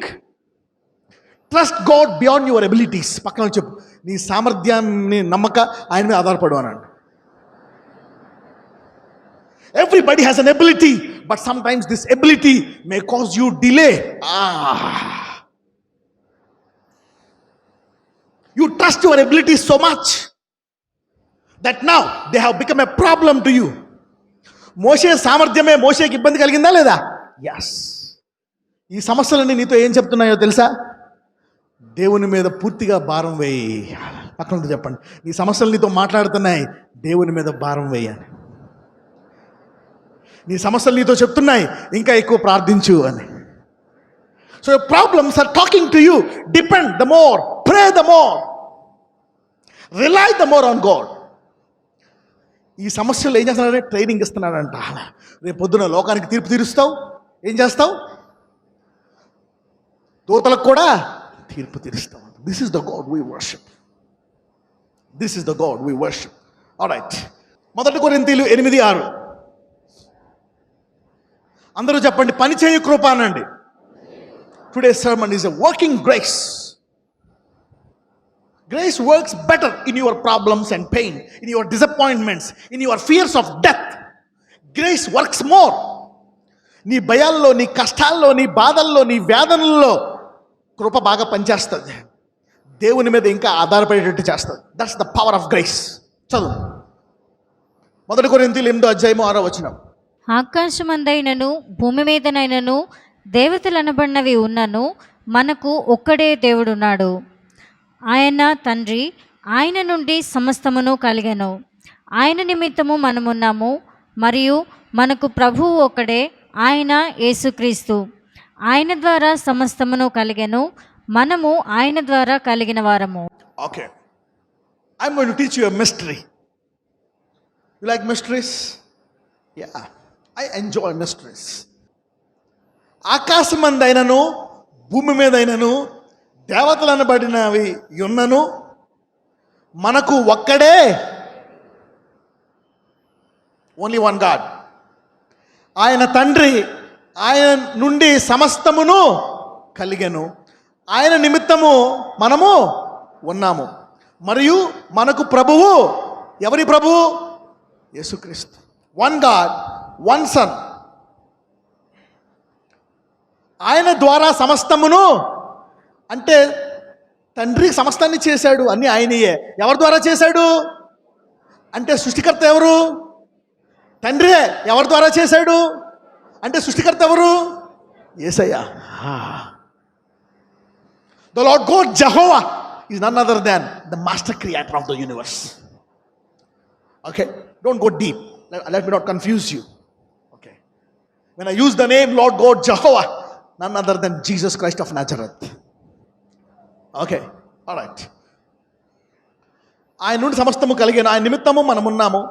Trust God beyond your abilities. పక్కన చెప్పు, నీ సామర్థ్యాన్ని నమ్మక ఆయన మీద ఆధారపడు అనండి. Everybody has an ability, but sometimes this ability may cause you delay. You trust your abilities so much that now they have become a problem to you. మోషే సామర్థ్యమే మోషేకి ఇబ్బంది కలిగిందా లేదా? ఎస్. ఈ సమస్యలన్నీ నీతో ఏం చెప్తున్నాయో తెలుసా? దేవుని మీద పూర్తిగా భారం వేయి. పక్కన చెప్పండి, ఈ సమస్యలు నీతో మాట్లాడుతున్నాయి, దేవుని మీద భారం వేయని. నీ సమస్యలు నీతో చెప్తున్నాయి, ఇంకా ఎక్కువ ప్రార్థించు అని. So your problems are talking to you. Depend the more, pray the more, rely the more on God. ఈ సమస్యలు ఏం చేస్తున్నాడంటే ట్రైనింగ్ ఇస్తున్నాడంట. రేపు పొద్దున లోకానికి తీర్పు తీరుస్తావు, ఏం చేస్తావు? దూతలకు కూడా తీర్పు తీరుస్తావు. This is the God we worship. This is the God we worship. Alright, 1 కొరింథీయులు 8:6. అందరూ చెప్పండి, పని చేయు కృప అనండి. Today's sermon is a working grace. Grace works better in your problems and pain, in your disappointments, in your fears of death. Grace works more. నీ భయాల్లో, నీ కష్టాల్లో, నీ బాధల్లో, నీ వేదనల్లో కృప బాగా పనిచేస్తుంది. దేవుని మీద ఇంకా ఆధారపడేటట్టు చేస్తుంది. That's the power of grace. చదువు 1 కొరింథీయులు 8:6. ఆకాశమందైనను భూమి మీదనైనను దేవతలనబడినవి ఉన్నను మనకు ఒక్కడే దేవుడున్నాడు. ఆయన తండ్రి, ఆయన నుండి సమస్తమును కలిగెను. ఆయన నిమిత్తము మనమున్నాము. మరియు మనకు ప్రభువు ఒక్కడే, ఆయన యేసుక్రీస్తు. ఆయన ద్వారా సమస్తమును కలిగెను. మనము ఆయన ద్వారా కలిగిన వారము. Okay, I'm going to teach you a mystery. You like mysteries? Yeah, I enjoy mysteries. ఆకాశమందైనను భూమి మీదైనను దేవతలు అనబడినవి ఉన్నను మనకు ఒక్కడే, ఓన్లీ వన్ గాడ్. ఆయన తండ్రి, ఆయన నుండి సమస్తమును కలిగెను. ఆయన నిమిత్తము మనము ఉన్నాము. మరియు మనకు ప్రభువు, ఎవరి ప్రభువు? యేసుక్రీస్తు. One God, one son. ఆయన ద్వారా సమస్తమును అంటే తండ్రి సమస్తాన్ని చేశాడు, అన్నీ ఆయనయే. ఎవరి ద్వారా చేశాడు అంటే సృష్టికర్త ఎవరు? తండ్రే. ఎవరి ద్వారా చేశాడు అంటే సృష్టికర్త ఎవరు? యేసయ్య. The Lord God Jehovah is none other than the master creator of the universe. Okay, don't go deep. Let me not confuse you. Okay, when I use the name Lord God Jehovah, none other than Jesus Christ of Nazareth. Okay, all right. ఆయన నుండి సమస్తము కలిగాను, ఆయన నిమిత్తము మనమున్నాము.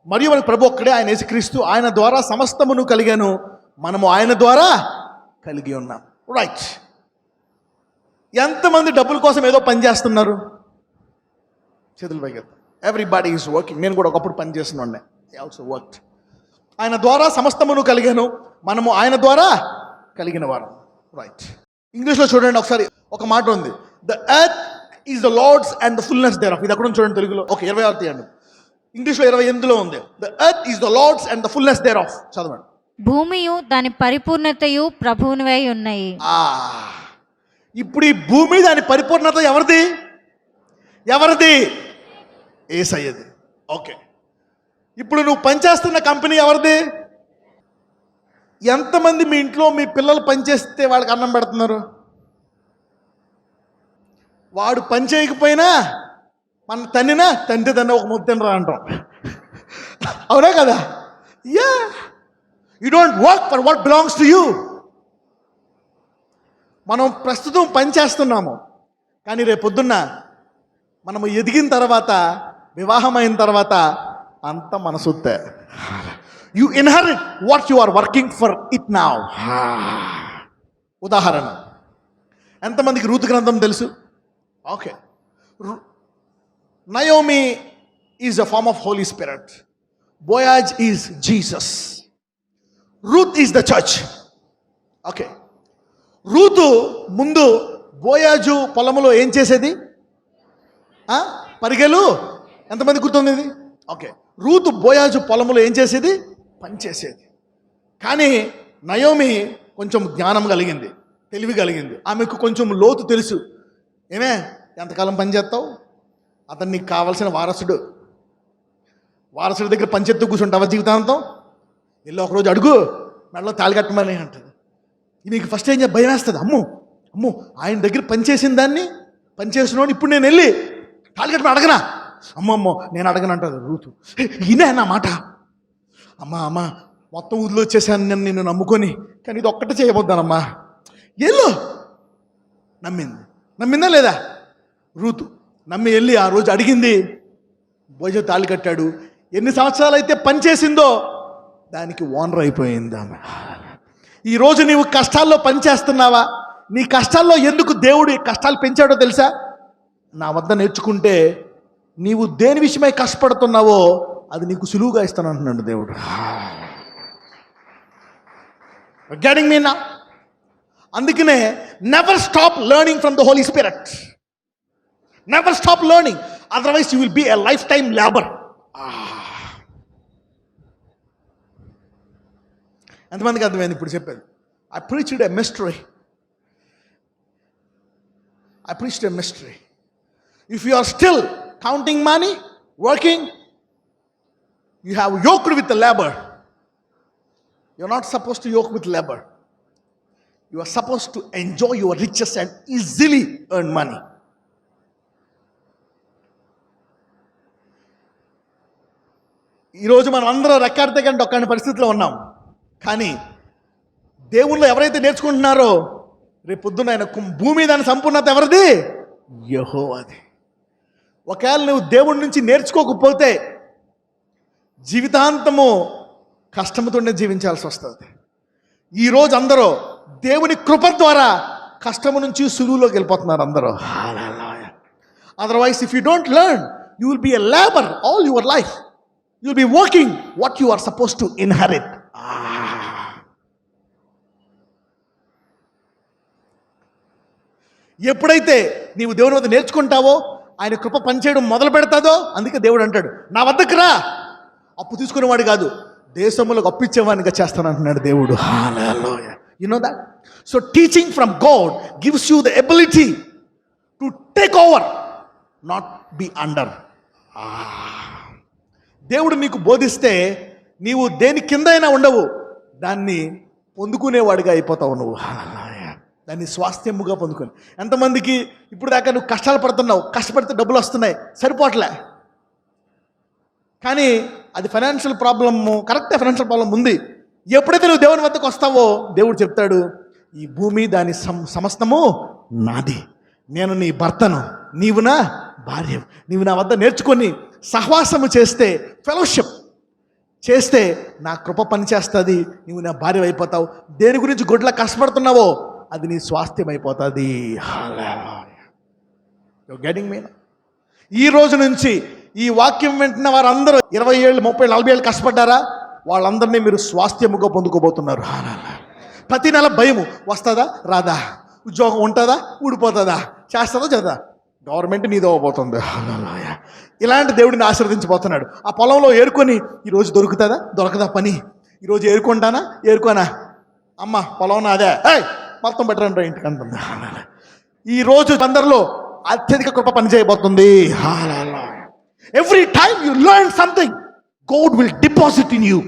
మరియు మన ప్రభు ఒక్కడే, ఆయన యేసుక్రీస్తు. ఆయన ద్వారా సమస్తమును కలిగాను, మనము ఆయన ద్వారా కలిగి ఉన్నాం. రైట్. ఎంతమంది డబ్బుల కోసం ఏదో పని చేస్తున్నారు? చేతులు పైకి. Everybody is working. నేను కూడా ఒకప్పుడు పని చేస్తున్నాను. I also worked. ఆయన ద్వారా సమస్తమును కలిగాను, మనము ఆయన ద్వారా కలిగిన వారం. రైట్. ఇంగ్లీష్లో చూడండి ఒకసారి, ఒక మాట ఉంది, the earth is the Lord's and the fullness there. ఇది అక్కడ చూడండి తెలుగులో. ఓకే, 26 తీయండి. ఇంగ్లీష్లో 28లో ఉంది, the earth is the Lord's and the fullness thereof. చదవండి. భూమియు దాని పరిపూర్ణతయు ప్రభువునివై ఉన్నాయి. ఇప్పుడు ఈ భూమి దాని పరిపూర్ణత ఎవరిది? ఎవరిది? యేసయ్యది. ఓకే, ఇప్పుడు నువ్వు పనిచేస్తున్న కంపెనీ ఎవరిది? ఎంతమంది మీ ఇంట్లో మీ పిల్లలు పనిచేస్తే వాళ్ళకి అన్నం పెడుతున్నారు? వాడు పని చేయకపోయినా మన తండ్రి ఒక ముద్ద తినరా అంటాం. అవునా కదా? Yeah, you don't work for what belongs to you. మనం ప్రస్తుతం పని చేస్తున్నాము, కానీ రేపు పొద్దున్న మనము ఎదిగిన తర్వాత, వివాహం అయిన తర్వాత అంత మన సొత్తే. You inherit what you are working for it now. ఉదాహరణ, ఎంతమందికి రూతు గ్రంథం తెలుసు? Okay, Naomi is a form of Holy Spirit. Boaz is Jesus. Ruth is the church. Okay, Ruth ముందు బోయాజు పొలములో ఏం చేసేది? పరిగెలు. ఎంతమంది గుర్తుంది ఇది? ఓకే, రూతు బోయాజు పొలములో ఏం చేసేది? పని చేసేది. కానీ నయోమి కొంచెం జ్ఞానం కలిగింది, తెలివి కలిగింది. ఆమెకు కొంచెం లోతు తెలుసు. ఏమే, ఎంతకాలం పని చేస్తావు? అతను నీకు కావాల్సిన వారసుడి దగ్గర పనిచేస్తూ కూర్చుంటావా జీవితాంతం? వెళ్ళి ఒకరోజు అడుగు, మెడలో తాళి కట్టమని అంటుంది. నీకు ఫస్ట్ ఏం భయం వేస్తుంది. అమ్మో ఆయన దగ్గర పనిచేసిన దాన్ని పనిచేసినోడు ఇప్పుడు నేను వెళ్ళి తాళి కట్టమని అడగనా? అమ్మో నేను అడగను అంటుంది రూతు. ఇనే నా మాట. అమ్మా మొత్తం ఊళ్ళో వచ్చేసాను నేను నిన్ను నమ్ముకొని, కానీ ఇది ఒక్కటే చేయబోద్దానమ్మా. వెళ్ళు. నమ్మిందా లేదా? రూతు నమ్మి వెళ్ళి ఆ రోజు అడిగింది. భోజనం తాళి కట్టాడు. ఎన్ని సంవత్సరాలు అయితే పని చేసిందో దానికి ఓనర్ అయిపోయింది ఆమె. ఈరోజు నీవు కష్టాల్లో పని చేస్తున్నావా? నీ కష్టాల్లో ఎందుకు దేవుడు కష్టాలు పెంచాడో తెలుసా? నా వద్ద నేర్చుకుంటే నీవు దేని విషయమై కష్టపడుతున్నావో అది నీకు సులువుగా ఇస్తాను అంటున్నాడు దేవుడు. గెటింగ్ మీ నా? అందుకనే never stop learning from the Holy Spirit. Never stop learning, otherwise you will be a lifetime labour. ఎంతమందికి అర్థమైంది ఇప్పుడు చెప్పేది? I preached a mystery. If you are still counting money, working, you have yoked with the labor. You're not supposed to yoke with labor. You are supposed to enjoy your riches and easily earn money. ఈరోజు మనం అందరం రెక్కాడితే కంటే ఒక్కని పరిస్థితిలో ఉన్నాం. కానీ దేవుళ్ళు ఎవరైతే నేర్చుకుంటున్నారో రేపు పొద్దున ఆయన భూమి దాని సంపూర్ణత ఎవరిది? యెహోవాది. ఒకవేళ నువ్వు దేవుడి నుంచి నేర్చుకోకపోతే జీవితాంతము కష్టంతోనే జీవించాల్సి వస్తుంది. ఈరోజు అందరూ దేవుని కృప ద్వారా కష్టము నుంచి సులువులోకి వెళ్ళిపోతున్నారు అందరూ. Otherwise if you don't learn, you will be a labour all your life. You will be working what you are suppose to inherit. ఎప్పుడైతే నీవు దేవుని వద్ద నేర్చుకుంటావో ఆయన కృప పనిచేయడం మొదలు పెడతాదో, అందుకే దేవుడు అంటాడు, నా వద్దకు రా. అప్పు తీసుకునేవాడు కాదు, దేశములకు అప్పిచ్చేవాడిగా చేస్తాను అంటున్నాడు దేవుడు. Hallelujah. You know that? So teaching from God gives you the ability to take over, not be under. దేవుడు నీకు బోధిస్తే నీవు దేని కింద అయినా ఉండవు, దాన్ని పొందుకునేవాడిగా అయిపోతావు నువ్వు. దాన్ని స్వాస్థ్యముగా పొందుకొని. ఎంతమందికి ఇప్పుడు దాకా నువ్వు కష్టాలు పడుతున్నావు, కష్టపడితే డబ్బులు వస్తున్నాయి, సరిపోవట్లే. కానీ అది ఫైనాన్షియల్ ప్రాబ్లము, కరెక్టే, ఫైనాన్షియల్ ప్రాబ్లం ఉంది. ఎప్పుడైతే నువ్వు దేవుని వద్దకు వస్తావో దేవుడు చెప్తాడు, ఈ భూమి దాని సమస్తము నాది, నేను నీ భర్తను, నీవు నా భార్య. నీవు నా వద్ద నేర్చుకొని సహవాసము చేస్తే, ఫెలోషిప్ చేస్తే నా కృప పనిచేస్తుంది, నీవు నా భార్య అయిపోతావు. దేని గురించి గొడ్ల కష్టపడుతున్నావో అది నీ స్వాస్థ్యం అయిపోతుంది. గెటింగ్ మీ? ఈ రోజు నుంచి ఈ వాక్యం వింటున్న వారందరూ 20 ఏళ్ళు 30 40 ఏళ్ళు కష్టపడ్డారా, వాళ్ళందరినీ మీరు స్వాస్థ్యముగా పొందుకోబోతున్నారు. ప్రతి నెల భయము, వస్తుందా రాదా, ఉద్యోగం ఉంటుందా ఊడిపోతుందా, చేస్తుందా చేద్దా, గవర్నమెంట్ నీదో అవబోతుంది. ఇలాంటి దేవుడిని ఆశీర్వదించబోతున్నాడు. ఆ పొలంలో ఏరుకొని ఈరోజు దొరకదా పని, ఈరోజు ఏరుకుంటానా ఏరుకోనా, అమ్మ పొలం నాదే, మొత్తం బెటర్ ఇంటికి అంటుంది. ఈరోజు అందరిలో అత్యధిక కృప పని చేయబోతుంది. Every time you learn something, God will deposit in you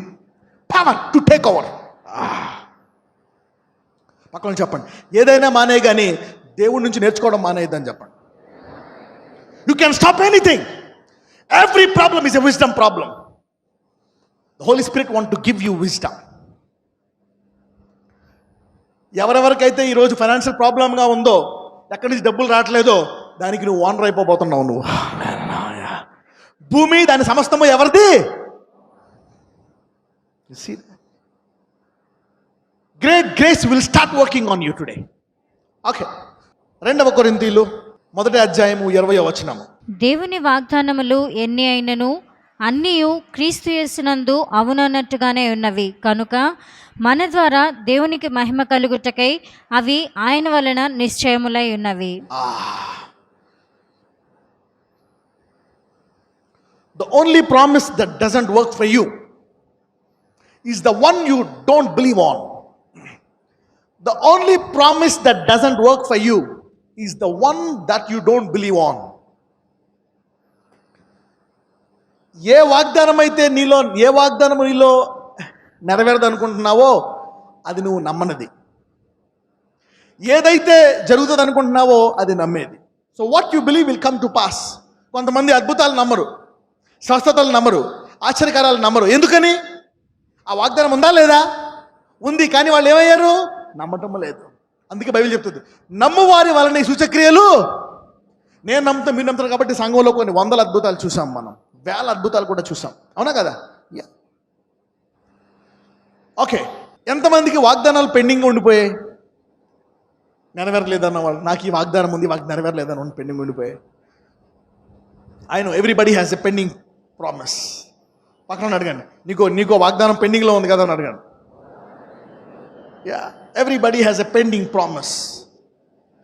power to take over. పక్కన చెప్పండి, ఏదైనా మానే కానీ దేవుడి నుంచి నేర్చుకోవడం మానేయద్దని చెప్పండి. You can stop anything. Every problem is a wisdom problem. The Holy Spirit want to give you wisdom. ఎవరెవరికైతే ఈరోజు ఫైనాన్షియల్ ప్రాబ్లంగా ఉందో, ఎక్కడి నుంచి డబ్బులు రావట్లేదో, దానికి నువ్వు ఓనర్ అయిపోతున్నావు. నువ్వు భూమి దాని సమస్తము ఎవరిది? Great grace will start working on you today. Okay, 2 కొరింథీయులు 1వ అధ్యాయము 20వ వచనము. దేవుని వాగ్దానములు ఎన్ని అయినను అన్నీయు క్రీస్తు యేసునందు అవునన్నట్టుగానే ఉన్నవి కనుక మన ద్వారా దేవునికి మహిమ కలుగుటకై అవి ఆయన వలన నిశ్చయములై ఉన్నవి. The only promise that doesn't work for you is the one you don't believe on. The only promise that doesn't work for you is the one that you don't believe on. ఏ వాగ్దానం నీలో నెరవేరదు అనుకుంటున్నావో అది నువ్వు నమ్మనది. ఏదైతే జరుగుతుంది అనుకుంటున్నావో అది నమ్మేది. So what you believe will come to pass. కొంతమంది అద్భుతాలు నమ్మరు, స్వస్థతలు నమ్మరు, ఆశ్చర్యకారాలు నమ్మరు. ఎందుకని? ఆ వాగ్దానం ఉందా లేదా? ఉంది, కానీ వాళ్ళు ఏమయ్యారు? నమ్మటం లేదు. అందుకే బైబిల్ చెప్తుంది, నమ్మువారి వలన ఈ సూచక్రియలు. నేను నమ్ముతాను, మీరు నమ్ముతారు కాబట్టి సంఘంలో కొన్ని వందల అద్భుతాలు చూసాం, మనం వేల అద్భుతాలు కూడా చూసాం. అవునా కదా? ఓకే, ఎంతమందికి వాగ్దానాలు పెండింగ్ ఉండిపోయాయి? నెరవేరలేదన్న వాళ్ళు, నాకు ఈ వాగ్దానం ఉంది, నెరవేరలేదన్న పెండింగ్ ఉండిపోయాయి. I know everybody has a pending promise. పక్కన అడగండి, నీకో వాగ్దానం పెండింగ్లో ఉంది కదా అని అడగండి. Everybody has a pending promise.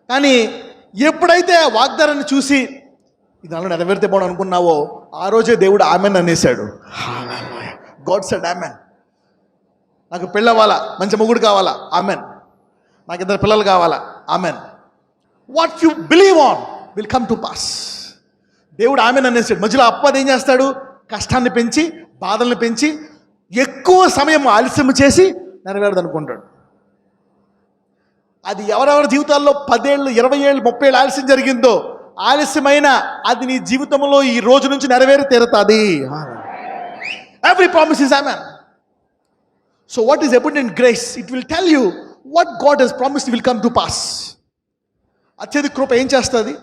కానీ ఎప్పుడైతే ఆ వాగ్దానాన్ని చూసి ఇది అలా నెరవేరితే పోవడం అనుకున్నావో ఆ రోజే దేవుడు ఆమెన్ అనేసాడు. God said amen. నాకు పెళ్ళి అవ్వాలా, మంచి మొగుడు కావాలా, ఆమెన్. నాకు 2 పిల్లలు కావాలా, amen. What you believe on will come to pass. దేవుడు ఆమెన్ అనేసాడు. మధ్యలో అప్పది ఏం చేస్తాడు? కష్టాన్ని పెంచి, బాధల్ని పెంచి, ఎక్కువ సమయం ఆలస్యం చేసి నెరవేరదు అనుకుంటాడు. అది ఎవరెవరి జీవితాల్లో 10 ఏళ్ళు, 20 ఏళ్ళు, 30 ఏళ్ళు ఆలస్యం జరిగిందో, ఆలస్యమైన అది నీ జీవితంలో ఈ రోజు నుంచి నెరవేరి తీరుతుంది. Every promise is amen. So what is abundant grace? It will tell you what God has promised will come to pass. అత్యధిక కృప ఏం చేస్తుంది?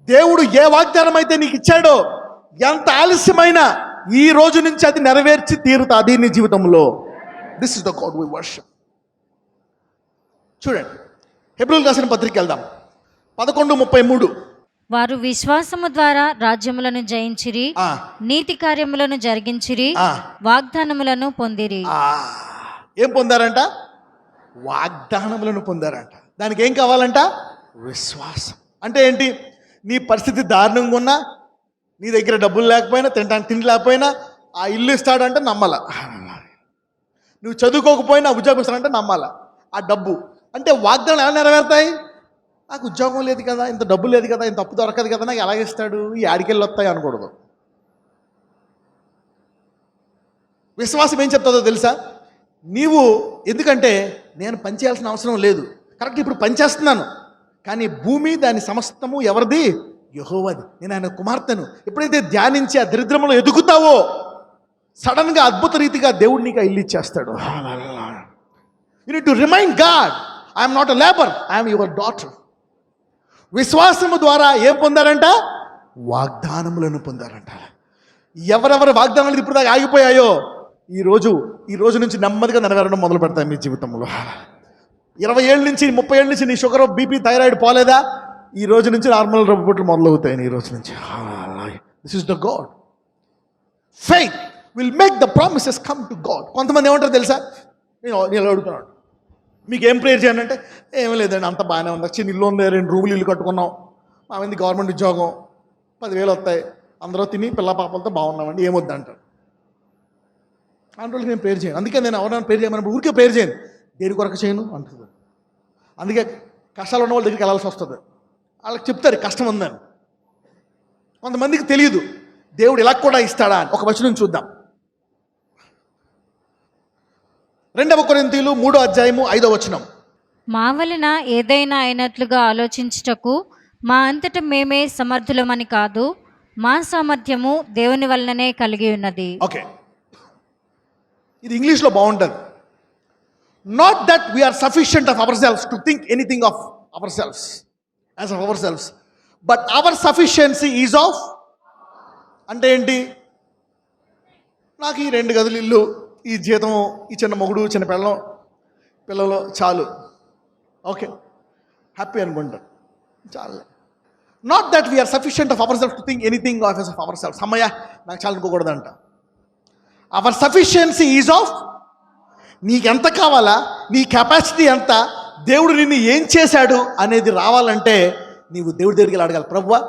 దేవుడు ఏ వాగ్దానం అయితే నీకు ఇచ్చాడో, ఎంత ఆలస్యమైనా ఈ రోజు నుంచి అది నెరవేర్చి తీరుతుంది నీ జీవితంలో. This is the God we worship. చూడండి, హెబ్రీయులకు రాసిన పత్రిక వెళ్దాం. 11:33. వారు విశ్వాసము ద్వారా రాజ్యములను జయించిరి, నీతి కార్యములను జరిగించిరి, వాగ్దానములను పొందిరి. ఏం పొందారంట? వాగ్దానములను పొందారంట. దానికి ఏం కావాలంట? విశ్వాసం. అంటే ఏంటి? నీ పరిస్థితి దారుణంగా ఉన్నా, నీ దగ్గర డబ్బులు లేకపోయినా, తినడానికి తిండి లేకపోయినా, ఆ ఇల్లు ఇస్తాడంటే నమ్మాల. నువ్వు చదువుకోకపోయినా ఉద్యోగం ఇస్తాడంటే నమ్మాల. ఆ డబ్బు అంటే వాగ్దానాలు ఎలా నెరవేరుతాయి? నాకు ఉద్యోగం లేదు కదా, ఇంత డబ్బు లేదు కదా, ఇంత అప్పు దొరకదు కదా, నాకు ఎలాగిస్తాడు, ఈ ఆడికెళ్ళి వస్తాయి అనకూడదు. విశ్వాసం ఏం చెప్తుందో తెలుసా? నీవు ఎందుకంటే నేను పనిచేయాల్సిన అవసరం లేదు, కరెక్ట్, ఇప్పుడు పనిచేస్తున్నాను, కానీ భూమి దాని సమస్తము ఎవరిది? యెహోవాది. నేను ఆయన కుమార్తెను. ఎప్పుడైతే ధ్యానించి ఆ దరిద్రంలో ఎదుగుతావో, సడన్గా అద్భుత రీతిగా దేవుడు నీకు ఇల్లు ఇచ్చేస్తాడు. You need to remind God, I'm not a labour, I'm your daughter. విశ్వాసము ద్వారా ఏం పొందారంట? వాగ్దానములను పొందారంట. ఎవరెవరి వాగ్దానాలు ఇప్పుడు దాకా ఆగిపోయాయో ఈ రోజు నుంచి నెమ్మదిగా నెరవేరడం మొదలు పెడతాయి మీ జీవితంలో. 20 ఏళ్ళ నుంచి, 30 ఏళ్ళ నుంచి నీ షుగర్, బీపీ, థైరాయిడ్ పోలేదా? ఈ రోజు నుంచి నార్మల్ రిపోర్ట్లు మొదలవుతాయి. ఈ రోజు నుంచి this is the God. Faith will make the promises come to God. కొంతమంది ఏమంటారు తెలుసా? నేను అడుగుతున్నాను, మీకు ఏం ప్రేయర్ చేయాలంటే, ఏమీ లేదండి, అంత బాగానే ఉంది, చిన్న ఇల్లు ఉంది, 2 రూములు ఇల్లు కట్టుకున్నాం, మా మంది గవర్నమెంట్ ఉద్యోగం, 10,000 వస్తాయి, అందరూ తిని పిల్ల పాపలతో బాగున్నామండి, ఏమొద్దు అంటారు. అంటే నేను ప్రేయర్ చేయను. అందుకే నేను ఎవరైనా ప్రేయర్ చేయమన్నప్పుడు ఊరికే ప్రేయర్ చేయను, దేని కొరకు చేయను అంటుంది. అందుకే కష్టాలు ఉన్న వాళ్ళ దగ్గరికి వెళ్ళాల్సి వస్తుంది. వాళ్ళకి చెప్తారు కష్టం ఉందని. కొంతమందికి తెలియదు దేవుడు ఇలా కూడా ఇస్తాడా అని. ఒక వచనం చూద్దాం. 2 కొరింథీయులు 3:5 మా వలన ఏదైనా అయినట్లుగా ఆలోచించుటకు మా అంతట మేమే సమర్థులమని కాదు, మా సామర్థ్యము దేవుని వలననే కలిగి ఉన్నది. ఓకే, ఇది ఇంగ్లీష్లో బాగుంటుంది. Not that we're sufficient of ourselves to think anything of ourselves as of ourselves, but our sufficiency is of. అంటే ఏంటి? నాకు ఈ 2 గదులు ఇల్లు, ఈ జీతం, ఈ చిన్న మొగుడు, చిన్న పిల్లలు చాలు, ఓకే, హ్యాపీ అనుకుంటారు, చాలు. Not that we're sufficient of ourself to think anything of ourself. అమ్మయ్య నాకు చాలు అనుకోకూడదంట. అవర్ సఫిషియన్సీ ఈజ్ ఆఫ్, నీకెంత కావాలా, నీ కెపాసిటీ ఎంత, దేవుడు నిన్ను ఏం చేశాడు అనేది రావాలంటే నీవు దేవుడి దగ్గరికి వెళ్ళి అడగాలి. ప్రభువా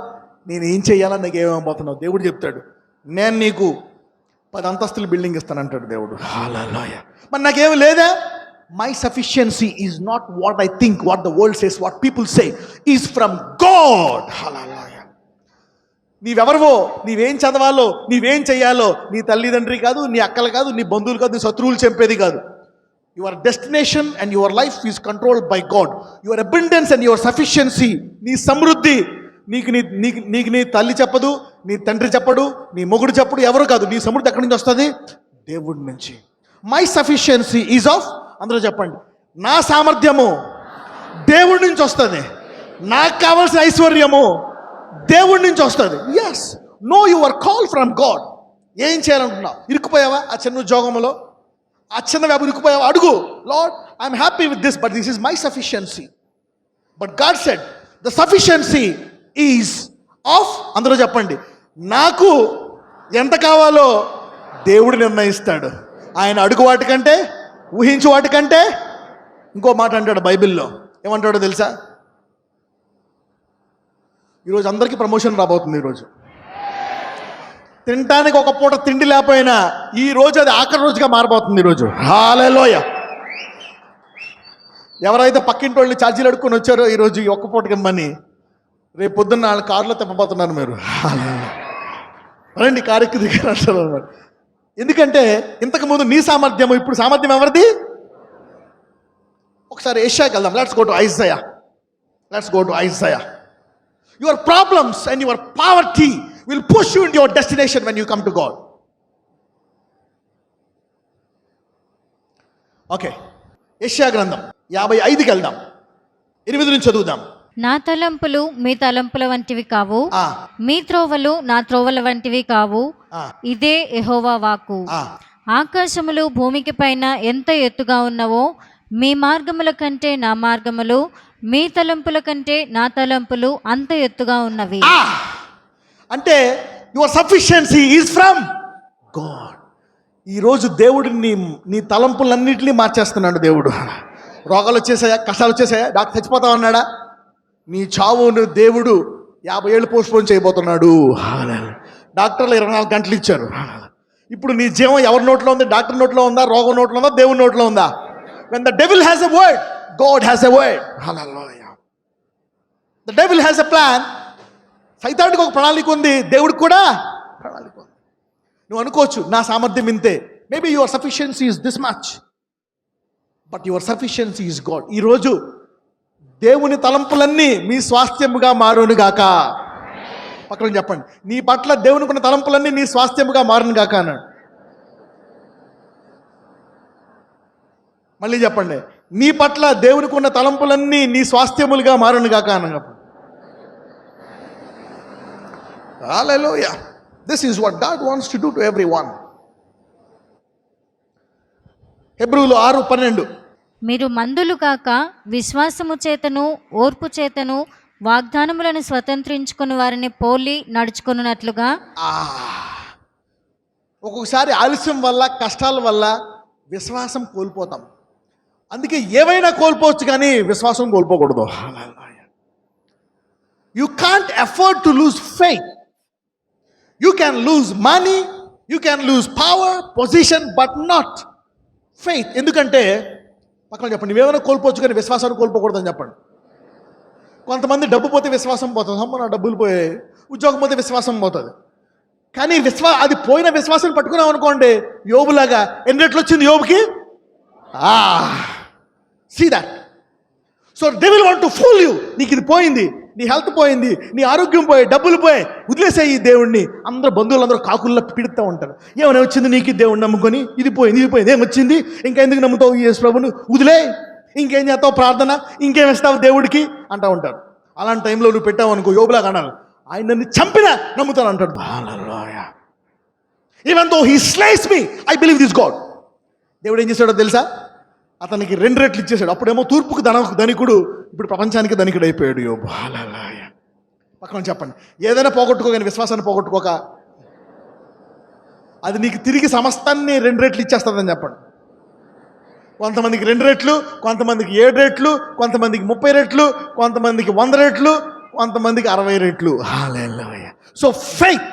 నేను ఏం చేయాలా, నాకు ఏమేమవుతున్నావు. దేవుడు చెప్తాడు, నేను నీకు 10 అంతస్తుల బిల్డింగ్ ఇస్తానంటాడు దేవుడు. హల్లెలూయా. మరి నాకేమి లేదా? My sufficiency is not what I think, what the world says, what people say, is from God. Hallelujah. నీవెవరివో, నీవేం చదవాలో, నీవేం చెయ్యాలో నీ తల్లిదండ్రి కాదు, నీ అక్కలు కాదు, నీ బంధువులు కాదు, నీ శత్రువులు చంపేది కాదు. Your destination and your life is controlled by God. Your abundance and your sufficiency, నీ సమృద్ధి నీకు నీ తల్లి చెప్పదు, నీ తండ్రి చెప్పడు, నీ మొగుడు చెప్పడు, ఎవరు కాదు. నీ సమృద్ధి ఎక్కడి నుంచి వస్తుంది? దేవుడి నుంచి. మై సఫిషియన్సీ ఈజ్ ఆఫ్, అందరూ చెప్పండి, నా సామర్థ్యము దేవుడి నుంచి వస్తుంది. నాకు కావాల్సిన ఐశ్వర్యము దేవుడి నుంచి వస్తుంది. Yes, know your call from God. ఏం చేయాలనుకుంటున్నావు? ఇరుక్కుపోయావా ఆ చిన్న ఉద్యోగంలో, ఆ చిన్న వ్యాపారం ఇరుక్కుపోయావా? అడుగు, lord I'm happy with this, but this is my sufficiency. But God said the sufficiency is of, అందరూ చెప్పండి, నాకు ఎంత కావాలో దేవుడు నిర్ణయిస్తాడు. ఆయన అడుగు వాటికంటే, ఊహించు వాటికంటే. ఇంకో మాట అంటాడు బైబిల్లో, ఏమంటాడో తెలుసా? ఈరోజు అందరికీ ప్రమోషన్ రాబోతుంది. ఈరోజు తినటానికి ఒక పూట తిండి లేకపోయినా ఈ రోజు అది ఆఖరి రోజుగా మారబోతుంది. ఈరోజు హల్లెలూయా. ఎవరైతే పక్కింటి వాళ్ళు ఛార్జీలు అడుక్కొని వచ్చారో ఈరోజు ఈ ఒక్క పూటకి ఇమ్మని, రేపు పొద్దున్న వాళ్ళ కారులో తిప్పబోతున్నారు మీరు. రండి కారు ఎక్కి దిగారు అంటారు అన్నమాట. ఎందుకంటే ఇంతకుముందు నీ సామర్థ్యము, ఇప్పుడు సామర్థ్యం ఎవరిది? ఒకసారి ఏషియాకి వెళ్దాం. Let's go to Isaiah. Your problems and your poverty will push you in your destination when you come to God. Okay, యెషయా గ్రంథం 55కి వెళ్దాం. 8 నుంచి చదువుదాం. నా తలంపులు మీ తలంపుల వంటివి కావు, ఆ, మీ త్రోవలు నా త్రోవల వంటివి కావు, ఆ, ఇదే యెహోవా వాక్కు. ఆ. ఆకాశములు భూమికి పైన ఎంత ఎత్తుగా ఉన్నవో, మీ మార్గముల కంటే నా మార్గములు, మీ తలంపుల కంటే నా తలంపులు అంత ఎత్తుగా ఉన్నవి. అంటే your sufficiency is from God. ఈరోజు దేవుడు నీ తలంపులన్నింటినీ మార్చేస్తున్నాడు దేవుడు. రోగాలు వచ్చేసాయా, కష్టాలు వచ్చేసాయా, డాక్టర్ చచ్చిపోతావు అన్నాడా? నీ చావును దేవుడు 50 ఏళ్ళు పోస్ట్పోన్ చేయబోతున్నాడు. డాక్టర్లు 24 గంటలు ఇచ్చారు. ఇప్పుడు నీ జీవం ఎవరి నోట్లో ఉంది? డాక్టర్ నోట్లో ఉందా, రోగం నోట్లో ఉందా, దేవుడి నోట్లో ఉందా? When the devil has a word, God has a word. Hallelujah. The devil has a plan. సైతానికి ఒక ప్రణాళిక ఉంది, దేవుడికి కూడా ప్రణాళిక ఉంది. నువ్వు అనుకోవచ్చు నా సామర్థ్యం ఇంతే. Maybe your sufficiency is this much, but your sufficiency is God. ఈరోజు దేవుని తలంపులన్నీ మీ స్వాస్థ్యముగా మారును గాక. పక్కన చెప్పండి, నీ పట్ల దేవునికి ఉన్న తలంపులన్నీ నీ స్వాస్థ్యముగా మారును గాక అన్నాడు. మళ్ళీ చెప్పండి, నీ పట్ల దేవునికి ఉన్న తలంపులన్నీ నీ స్వాస్థ్యములుగా మారును గాక అన్నాడు. హల్లెలూయా. This is what God wants to do to everyone. హెబ్రీయులు 6:12. మీరు మందులు కాక విశ్వాసము చేతను ఓర్పు చేతను వాగ్దానములను స్వతంత్రించుకుని వారిని పోలి నడుచుకున్నట్లుగా. ఒక్కొక్కసారి ఆలస్యం వల్ల, కష్టాల వల్ల విశ్వాసం కోల్పోతాం. అందుకే ఏవైనా కోల్పోవచ్చు కానీ విశ్వాసం కోల్పోకూడదు. You can't afford to lose faith. You can lose money, you can lose power, position, but not faith. ఎందుకంటే పక్కన చెప్పండి, నువ్వేమైనా కోల్పోవచ్చు కానీ విశ్వాసాన్ని కోల్పోకూడదని చెప్పండి. కొంతమంది డబ్బు పోతే విశ్వాసం పోతుంది. అమ్మ నా డబ్బులు పోయాయి. ఉద్యోగం పోతే విశ్వాసం పోతుంది. కానీ అది పోయిన విశ్వాసం పట్టుకున్నాం అనుకోండి, యోబులాగా ఎన్ని రెట్లు వచ్చింది యోబుకి? See that. So they will want to fool you. నీకు ఇది పోయింది, నీ హెల్త్ పోయింది, నీ ఆరోగ్యం పోయి, డబ్బులు పోయి, వదిలేసాయి ఈ దేవుణ్ణి. అందరూ బంధువులందరూ కాకుల్లో పిడుతూ ఉంటారు. ఏమైనా వచ్చింది నీకు దేవుణ్ణి నమ్ముకొని? ఇది పోయింది, ఇది పోయింది, ఏమొచ్చింది? ఇంకా ఎందుకు నమ్ముతావు యేసు ప్రభుని? వదిలే, ఇంకేం చేస్తావు ప్రార్థన, ఇంకేం ఇస్తావు దేవుడికి అంటూ ఉంటారు. అలాంటి టైంలో నువ్వు పెట్టావు అనుకో, యోబులాగా అనాలి, ఆయన నన్ను చంపినా నమ్ముతాను అంటాడు. Even though he స్లేస్ me, I believe this God. దేవుడు ఏం చేశాడో తెలుసా? అతనికి 2 రెట్లు ఇచ్చేసాడు. అప్పుడేమో తూర్పుకు ధనికుడు, ఇప్పుడు ప్రపంచానికి ధనికుడు అయిపోయాడు యోబు. పక్కన చెప్పండి, ఏదైనా పోగొట్టుకోగానే విశ్వాసాన్ని పోగొట్టుకోక. అది నీకు తిరిగి సమస్తాన్ని 2 రెట్లు ఇచ్చేస్తుందని చెప్పండి. కొంతమందికి 2 రెట్లు, కొంతమందికి 7 రెట్లు, కొంతమందికి 30 రెట్లు, కొంతమందికి 100 రెట్లు, కొంతమందికి 60 రెట్లు. Hallelujah. So faith,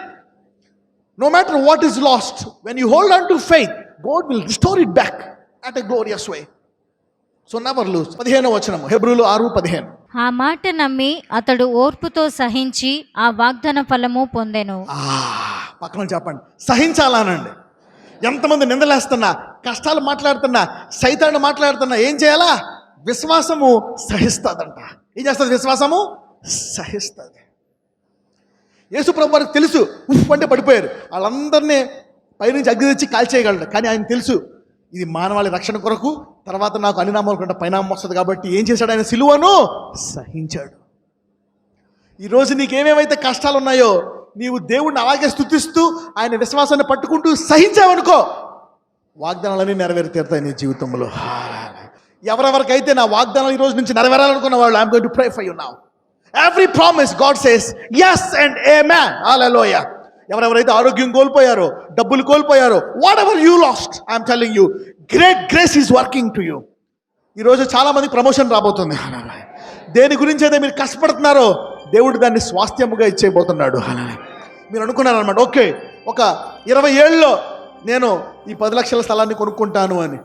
no matter what is lost, when you hold on to faith, God will restore it back at a glorious way. So never lose. 15వ వచనం, హెబ్రీయులు 6:15. ఆ మాట నమ్మి అతడు ఓర్పుతో సహించి ఆ వాగ్దాన ఫలము పొందెను. పక్కన చెప్పండి, సహించాలనండి. ఎంతమంది నిందలేస్తున్నా, కష్టాలు మాట్లాడుతున్నా, సైతాన్ని మాట్లాడుతున్నా, ఏం చేయాలా? విశ్వాసము సహిస్తుందంట. ఏం చేస్తుంది? విశ్వాసము సహిస్తుంది. యేసు ప్రభు వారికి తెలుసు, ఉఫ్ అంటే పడిపోయారు, వాళ్ళందరినీ పైనుంచి అగ్ని తెచ్చి కాల్చేయగలడు. కానీ ఆయన తెలుసు, ఇది మానవాళి రక్షణ కొరకు, తర్వాత నాకు అనినామాల కంటే పరిణామం వస్తుంది. కాబట్టి ఏం చేశాడు? ఆయన సిలువను సహించాడు. ఈరోజు నీకేమేమైతే కష్టాలు ఉన్నాయో, నీవు దేవుడిని అలాగే స్తుతిస్తూ ఆయన విశ్వాసాన్ని పట్టుకుంటూ సహించావనుకో, వాగ్దానాలన్నీ నెరవేరి తీరుతాయి నీ జీవితంలో. ఎవరెవరికైతే నా వాగ్దానాలు ఈ రోజు నుంచి నెరవేరాలనుకున్న వాళ్ళు, I'm going to pray for you now. Every promise God says yes and amen. Hallelujah. ఎవరెవరైతే ఆరోగ్యం కోల్పోయారో, డబ్బులు కోల్పోయారో, whatever you lost, I'm telling you, great grace is working to you. ఈరోజు చాలా మందికి ప్రమోషన్ రాబోతుంది. దేని గురించి అయితే మీరు కష్టపడుతున్నారో, దేవుడు దాన్ని స్వాస్థ్యముగా ఇచ్చేయబోతున్నాడు. మీరు అనుకున్నారనమాట, ఓకే, ఒక 20 ఏళ్ళలో నేను ఈ 10 లక్షల స్థలాన్ని కొనుక్కుంటాను అని.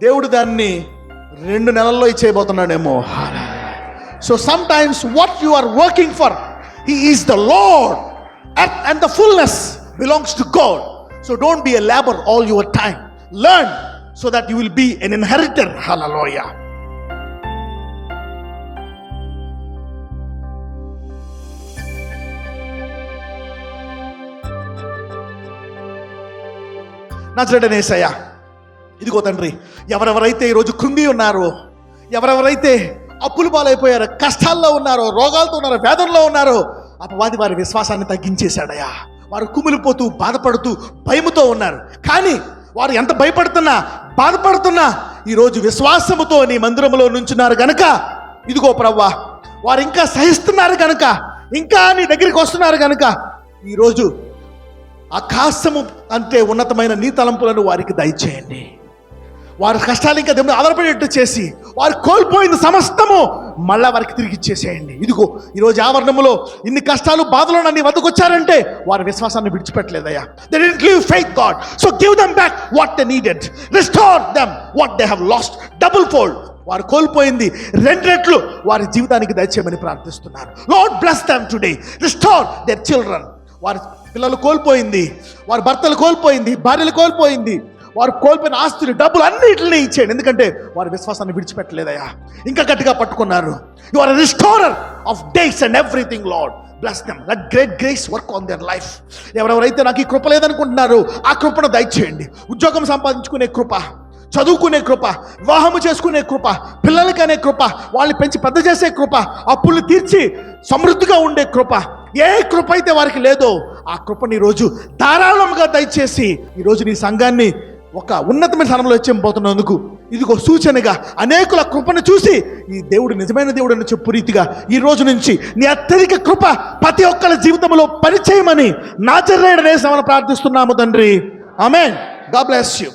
దేవుడు దాన్ని 2 నెలల్లో ఇచ్చేయబోతున్నాడేమో. So sometimes what you are working for, He is the Lord, and the fullness belongs to God. So don't be a labor all your time. Learn so that you will be an inheritor. Hallelujah. నజరేయుడైన యేసయ్యా, ఇదిగో తండ్రి, ఎవరెవరైతే ఈరోజు కృంగి ఉన్నారో, ఎవరెవరైతే అప్పులు పాలైపోయారో, కష్టాల్లో ఉన్నారో, రోగాలతో ఉన్నారో, వేదనలో ఉన్నారో, అపవాది వారి విశ్వాసాన్ని తగ్గించేశాడయ్యా. వారు కుమిలిపోతూ, బాధపడుతూ, భయముతో ఉన్నారు. కానీ వారు ఎంత భయపడుతున్నా, బాధపడుతున్నా, ఈరోజు విశ్వాసముతో నీ మందిరంలో నుంచున్నారు గనుక, ఇదిగో ప్రభువా, వారు ఇంకా సహిస్తున్నారు కనుక, ఇంకా నీ దగ్గరికి వస్తున్నారు కనుక, ఈరోజు ఆకాశము అంటే ఉన్నతమైన నీ తలంపులను వారికి దయచేయండి. వారి కష్టాలు ఇంకా దేవుని ఆధారపడేట్టు చేసి, వారు కోల్పోయిన సమస్తము మళ్ళా వారికి తిరిగి ఇచ్చేసేయండి. ఇదిగో ఈరోజు ఆవరణములో ఇన్ని కష్టాలు, బాధలు నీ వద్దకు వచ్చారంటే వారి విశ్వాసాన్ని విడిచిపెట్టలేదయ్యా. They didn't leave faith, God. So give them back what they needed. Restore them what they have lost double fold. వారు కోల్పోయింది 2 రెట్లు వారి జీవితానికి దయచేయమని ప్రార్థిస్తున్నారు. Lord bless them today. Restore their children. వారి పిల్లలు కోల్పోయింది, వారి భర్తలు కోల్పోయింది, భార్యలు కోల్పోయింది, వారు కోల్పోయిన ఆస్తులు, డబ్బులు అన్నిటిని ఇచ్చేయండి. ఎందుకంటే వారి విశ్వాసాన్ని విడిచిపెట్టలేదయ్యా, ఇంకా గట్టిగా పట్టుకున్నారు. You are a restorer of days and everything. Lord bless them. Let great grace work on their life. ఎవరెవరైతే నాకు ఈ కృప లేదనుకుంటున్నారు, ఆ కృపను దయచేయండి. ఉద్యోగం సంపాదించుకునే కృప, చదువుకునే కృప, వివాహము చేసుకునే కృప, పిల్లలకనే కృప, వాళ్ళని పెంచి పెద్ద చేసే కృప, అప్పులు తీర్చి సమృద్ధిగా ఉండే కృప, ఏ కృప అయితే వారికి లేదో ఆ కృపని ఈరోజు ధారాళంగా దయచేసి ఈరోజు నీ సంఘాన్ని ఒక ఉన్నతమైన స్థానంలో వచ్చేపోతున్నందుకు ఇదిగో సూచనగా అనేకుల కృపను చూసి ఈ దేవుడు నిజమైన దేవుడు అని చెప్పు రీతిగా ఈ రోజు నుంచి నీ అత్యధిక కృప ప్రతి ఒక్కరి జీవితంలో పరిచయమని నజరేయుడైన యేసునామమున ప్రార్థిస్తున్నాము తండ్రి. ఆమేన్. God bless you.